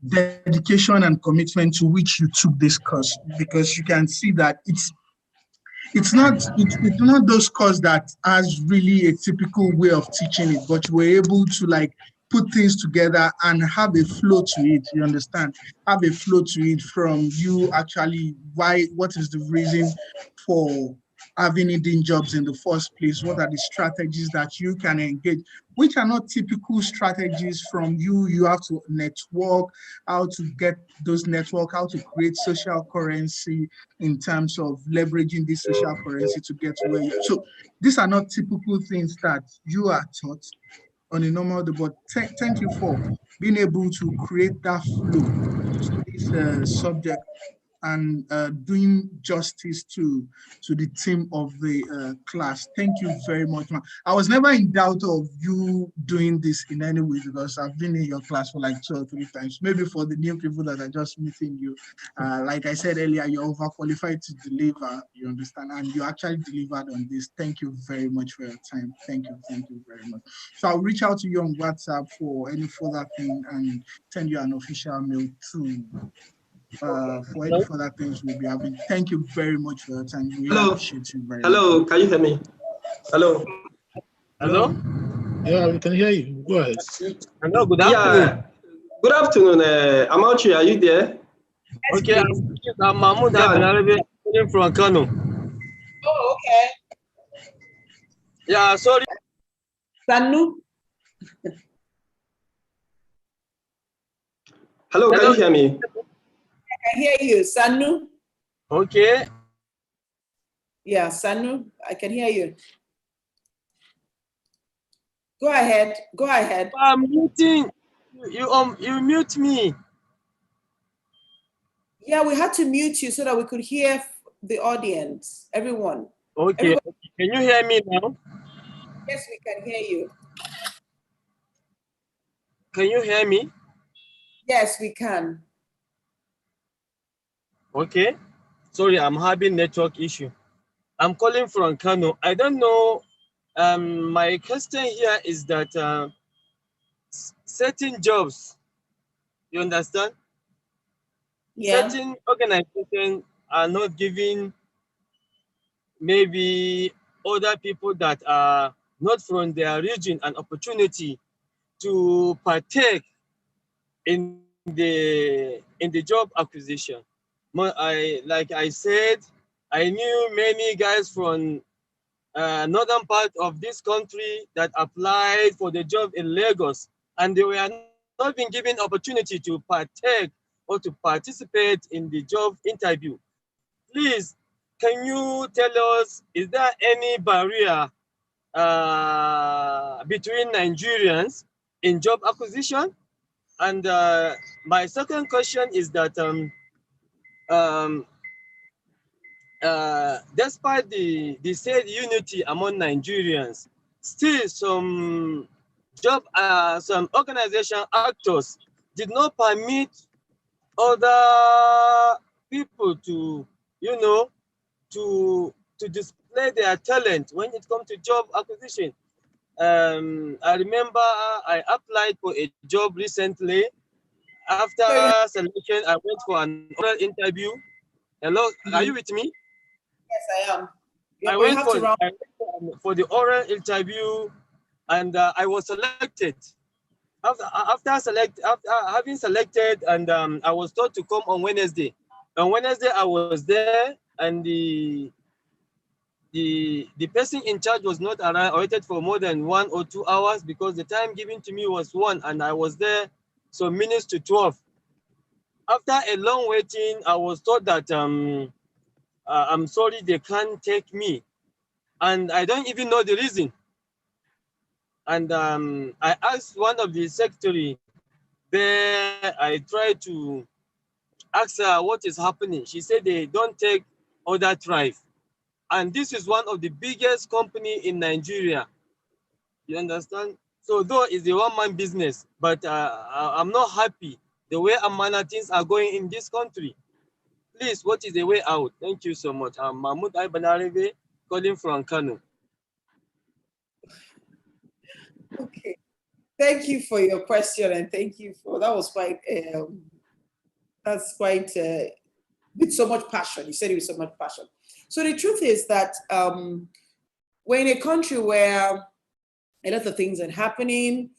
dedication and commitment to which you took this course, because you can see that it's not those courses that has really a typical way of teaching it, but we're able to like put things together and have a flow to it. You understand? Have a flow to it from you actually what is the reason for having Indian jobs in the first place? What are the strategies that you can engage, which are not typical strategies from you? You have to network, how to get those network, how to create social currency in terms of leveraging this social currency to get to where you. So these are not typical things that you are taught on a normal day, but thank you for being able to create that flow to this subject. and doing justice to the theme of the class. Thank you very much, ma'am. I was never in doubt of you doing this in any way because I've been in your class for like 2 or 3 times. Maybe for the new people that are just meeting you, like I said earlier, you're overqualified to deliver, you understand, and you actually delivered on this. Thank you very much for your time. Thank you very much. So I'll reach out to you on WhatsApp for any further thing and send you an official mail too. For any further things we'll be having. Thank you very much for your time. We appreciate you very much. Hello, can you hear me? Hello. Hello? Yeah, we can hear you. Go ahead. Hello, good afternoon. Good afternoon. Amachi, are you there? Okay, I'm Mahmoud from Kano. Oh, okay. Yeah, sorry. Sanu? Hello, can you hear me? I can hear you. Sanu? Okay. Yeah, Sanu, I can hear you. Go ahead. Go ahead. I'm muting. You mute me. Yeah, we had to mute you so that we could hear the audience, everyone. Okay. Everyone. Can you hear me now? Yes, we can hear you. Can you hear me? Yes, we can. Okay. Sorry, I'm having network issue. I'm calling from Kano. I don't know. My question here is that certain jobs, you understand? Yeah. Certain organizations are not giving maybe other people that are not from their region an opportunity to partake in the job acquisition. Like I said, I knew many guys from northern part of this country that applied for the job in Lagos, and they were not being given opportunity to partake or to participate in the job interview. Please, can you tell us, is there any barrier between Nigerians in job acquisition? And my second question is that despite the said unity among Nigerians, still some organization actors did not permit other people to, to display their talent when it comes to job acquisition. I remember I applied for a job recently. After selection, I went for an oral interview. Hello, are you with me? Yes, I am. Yeah, I went for the oral interview, and I was selected. After having selected, and I was told to come on Wednesday. On Wednesday, I was there, and the person in charge was not around. I waited for more than 1 or 2 hours because the time given to me was 1, and I was there some minutes to 12. After a long waiting, I was told that I'm sorry, they can't take me, and I don't even know the reason. And I asked one of the secretary there. I tried to ask her what is happening. She said they don't take other tribe. And this is one of the biggest company in Nigeria. You understand? So though it's a one-man business, but I'm not happy the way Amana things are going in this country. Please, what is the way out? Thank you so much. I'm Mahmoud Ibanareve, calling from Kano. Okay. Thank you for your question, and thank you for that. Was quite that's quite with so much passion. You said it with so much passion. So the truth is that we're in a country where a lot of things are happening.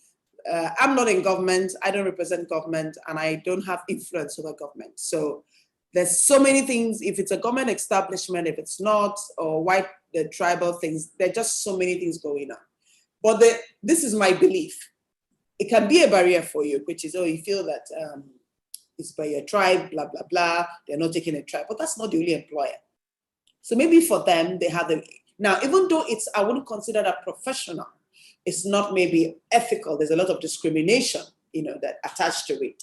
I'm not in government. I don't represent government, and I don't have influence over government. So there's so many things. If it's a government establishment, if it's not, or the tribal things, there are just so many things going on. But this is my belief. It can be a barrier for you, which is, you feel that it's by your tribe, blah, blah, blah. They're not taking a tribe, but that's not the only employer. So maybe for them, they have now, even though I wouldn't consider that professional, it's not maybe ethical. There's a lot of discrimination, that attached to it.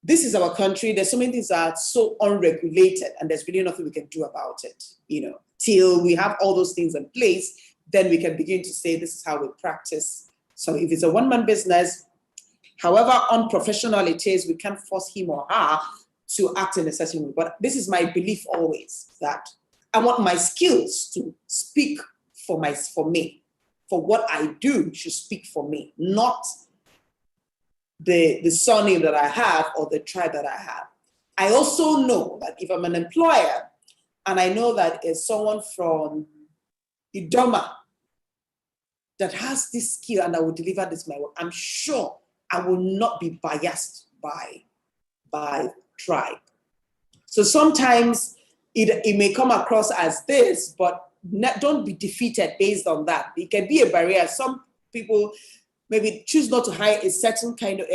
this is our country. There's so many things that are so unregulated, and there's really nothing we can do about it. Till we have all those things in place, then we can begin to say this is how we practice. So if it's a one-man business, however unprofessional it is, we can't force him or her to act in a certain way. But this is my belief always, that I want my skills to speak for me. For what I do should speak for me, not the surname that I have or the tribe that I have. I also know that if I'm an employer and I know that it's someone from Idoma that has this skill and I will deliver this my work, I'm sure I will not be biased by tribe. So sometimes it may come across as this, but don't be defeated based on that. It can be a barrier. Some people maybe choose not to hire a certain kind of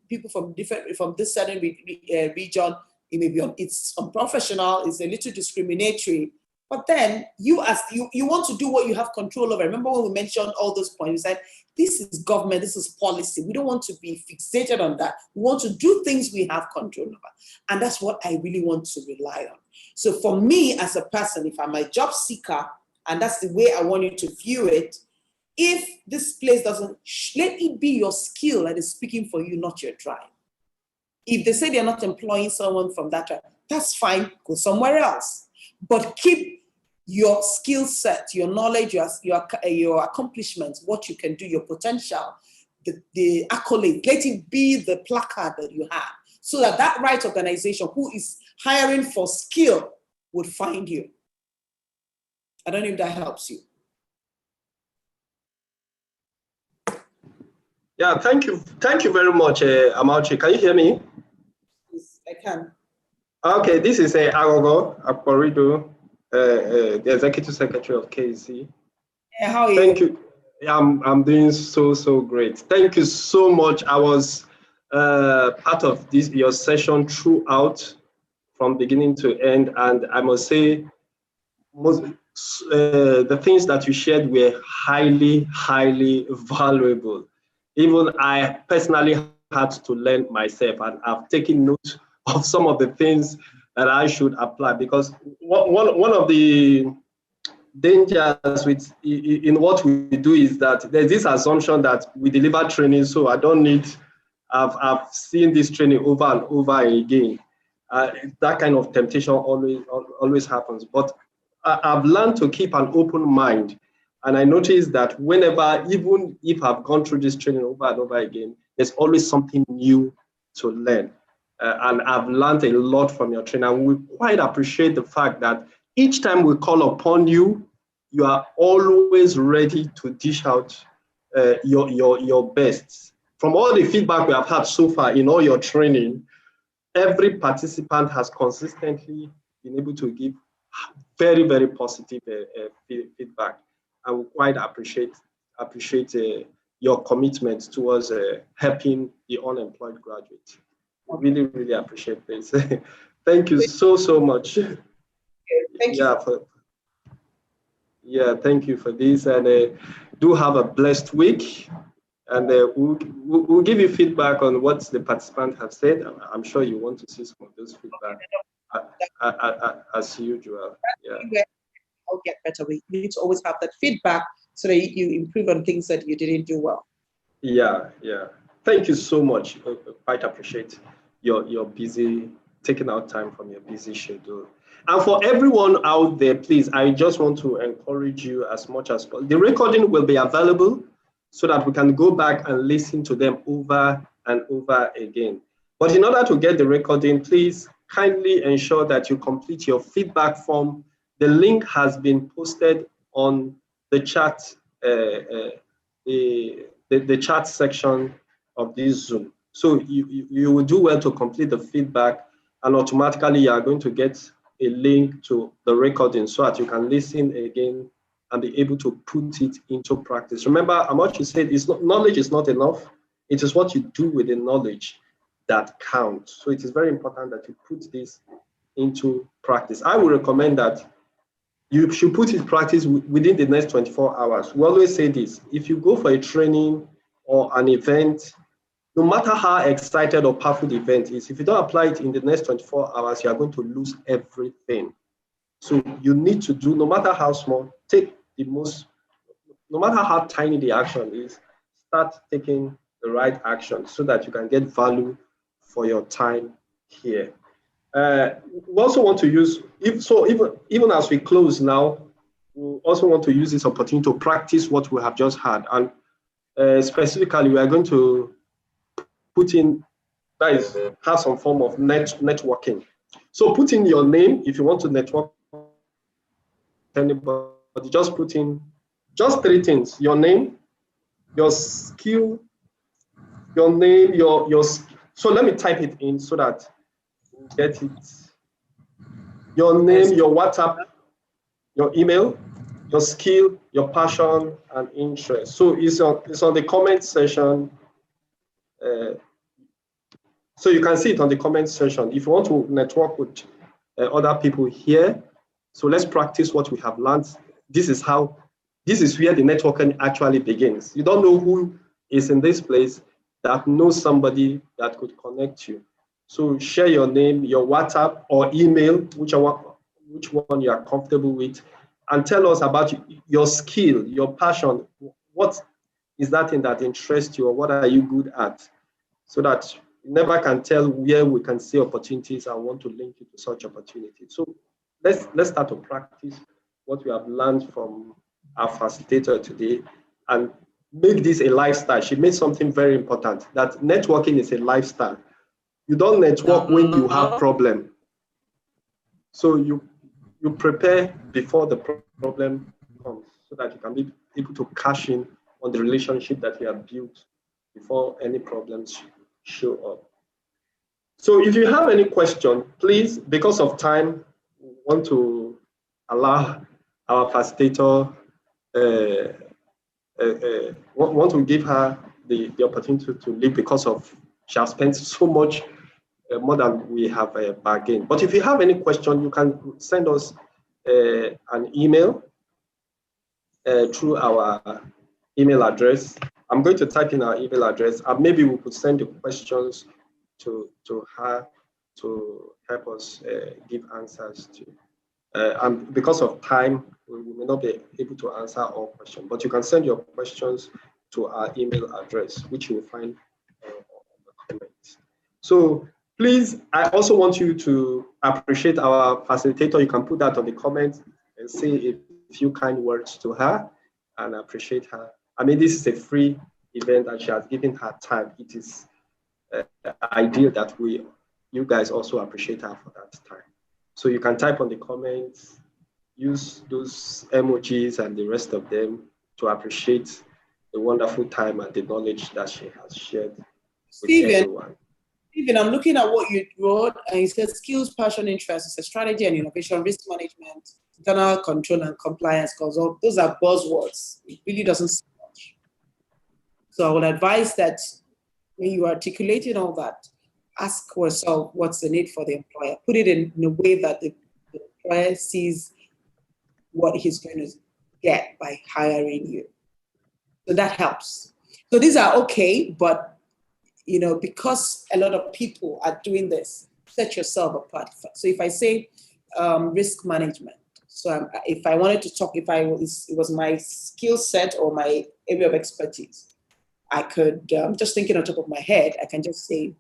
people from this certain region. It may be it's unprofessional, it's a little discriminatory. But then you want to do what you have control over. Remember when we mentioned all those points, we said, this is government, this is policy. We don't want to be fixated on that. We want to do things we have control over. And that's what I really want to rely on. So for me as a person, if I'm a job seeker, and that's the way I want you to view it, if this place doesn't, let it be your skill that is speaking for you, not your tribe. If they say they're not employing someone from that tribe, that's fine, go somewhere else. But keep your skill set, your knowledge, your accomplishments, what you can do, your potential, the accolade, let it be the placard that you have, so that that right organization who is hiring for skill would find you. I don't know if that helps you. Yeah, thank you very much, Amaochi. Can you hear me? Yes, I can. Okay, this is Agogo Akporido, the Executive Secretary of KEC. Yeah, how are you? Thank you. I'm doing so great. Thank you so much. I was part of your session throughout, from beginning to end, and I must say, the things that you shared were highly valuable. Even I personally had to learn myself, and I've taken note of some of the things that I should apply, because one of the dangers in what we do is that there's this assumption that we deliver training, so I don't need, I've seen this training over and over again. That kind of temptation always happens. But I've learned to keep an open mind. And I noticed that whenever, even if I've gone through this training over and over again, there's always something new to learn. And I've learned a lot from your training. And we quite appreciate the fact that each time we call upon you, you are always ready to dish out your best. From all the feedback we have had so far in all your training, every participant has consistently been able to give very positive feedback. I would quite appreciate your commitment towards helping the unemployed graduate. Really appreciate this. Thank you so much. Thank you. Thank you for this, and do have a blessed week. And we'll give you feedback on what the participants have said. I'm sure you want to see some of those feedback as usual. Yeah. I'll get better. We need to always have that feedback so that you improve on things that you didn't do well. Yeah. Thank you so much. I quite appreciate your busy, taking out time from your busy schedule. And for everyone out there, please, I just want to encourage you as much as possible. The recording will be available so that we can go back and listen to them over and over again. But in order to get the recording, please kindly ensure that you complete your feedback form. The link has been posted on the chat, the chat section of this Zoom. So you will do well to complete the feedback, and automatically you are going to get a link to the recording so that you can listen again and be able to put it into practice. Remember, Amachi said, knowledge is not enough. It is what you do with the knowledge that counts. So it is very important that you put this into practice. I would recommend that you should put it in practice within the next 24 hours. We always say this: if you go for a training or an event no matter how excited or powerful the event is, if you don't apply it in the next 24 hours, you are going to lose everything. So you need to do, no matter how small, take the most, no matter how tiny the action is, start taking the right action so that you can get value for your time here. We also want to use, even as we close now, we also want to use this opportunity to practice what we have just had. And specifically, we are going to put in, that is, have some form of networking. So put in your name if you want to network with anybody. Just put in just 3 things: your name, your skill, your name, your. So let me type it in so that you get it. Your name, your WhatsApp, your email, your skill, your passion, and interest. So it's on the comment section. So you can see it on the comment section. If you want to network with other people here, so let's practice what we have learned. This is where the networking actually begins. You don't know who is in this place that knows somebody that could connect you. So share your name, your WhatsApp or email, which one you are comfortable with, and tell us about your skill, your passion. What is that thing that interests you, or what are you good at? So that you never can tell where we can see opportunities and want to link you to such opportunities. So let's start to practice what we have learned from our facilitator today and make this a lifestyle. She made something very important, that networking is a lifestyle. You don't network when you have problem. So you prepare before the problem comes so that you can be able to cash in on the relationship that you have built before any problems show up. So if you have any question, please, because of time, we want to allow our facilitator, want to give her the opportunity to leave because of she has spent so much more than we have bargained. But if you have any question, you can send us an email through our email address. I'm going to type in our email address, and maybe we could send the questions to her to help us give answers to. And because of time, we may not be able to answer all questions, but you can send your questions to our email address, which you will find on the comments. So please, I also want you to appreciate our facilitator. You can put that on the comments and say a few kind words to her and appreciate her. I mean, this is a free event and she has given her time. It is ideal that you guys also appreciate her for that time. So you can type on the comments, use those emojis and the rest of them to appreciate the wonderful time and the knowledge that she has shared with everyone. Stephen, I'm looking at what you wrote, and it says skills, passion, interest, it's a strategy and innovation, risk management, internal control and compliance, because those are buzzwords. It really doesn't say much. So I would advise that when you are articulating all that, ask yourself what's the need for the employer. Put it in a way that the employer sees what he's going to get by hiring you. So that helps. So these are okay, but because a lot of people are doing this, set yourself apart. So if I say risk management, so if I wanted to talk, it was my skill set or my area of expertise, I could, just thinking on top of my head, I can just say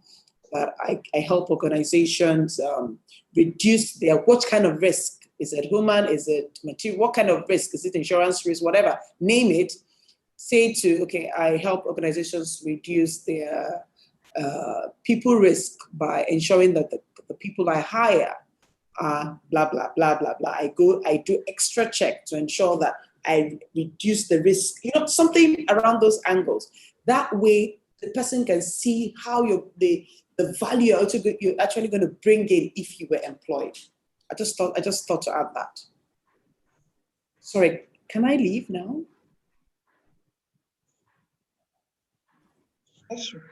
that I help organizations reduce what kind of risk? Is it human? Is it material? What kind of risk? Is it insurance risk? Whatever, name it. Say I help organizations reduce their people risk by ensuring that the people I hire are blah, blah, blah, blah, blah. I do extra check to ensure that I reduce the risk, something around those angles. That way, the person can see how the value you're actually going to bring in if you were employed. I just thought to add that. Sorry, can I leave now? Yes, sir.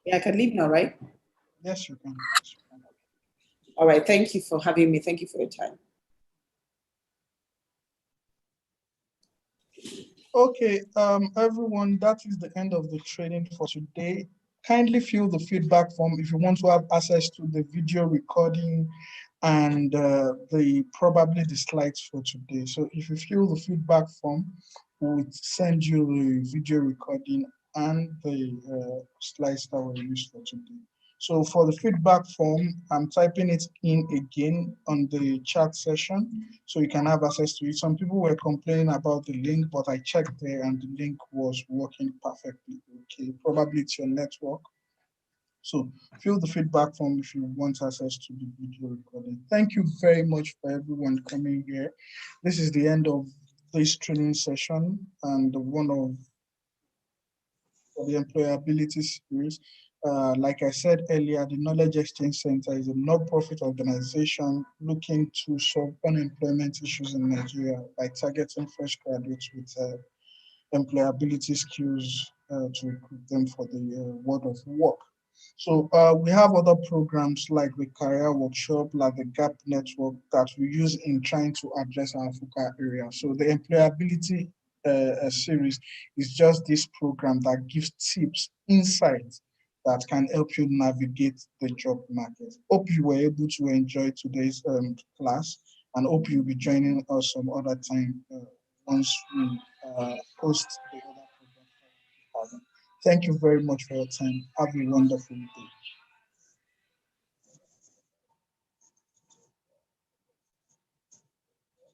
Yeah, I can leave now, right? Yes, you can. All right, thank you for having me. Thank you for your time. Okay, everyone, that is the end of the training for today. Kindly fill the feedback form if you want to have access to the video recording and probably the slides for today. So if you fill the feedback form, we'll send you the video recording and the slides that were used for today. So for the feedback form, I'm typing it in again on the chat session so you can have access to it. Some people were complaining about the link, but I checked there and the link was working perfectly okay. Probably it's your network. So fill the feedback form if you want access to the video recording. Thank you very much for everyone coming here. This is the end of this training session and one of the employability series. Like I said earlier, the Knowledge Exchange Center is a non-profit organization looking to solve unemployment issues in Nigeria by targeting fresh graduates with employability skills to recruit them for the world of work. So we have other programs like the career workshop, like the GAP network that we use in trying to address our focal area. So the employability series is just this program that gives tips, insights that can help you navigate the job market. Hope you were able to enjoy today's class and hope you'll be joining us some other time once we post the other program. Thank you very much for your time. Have a wonderful day.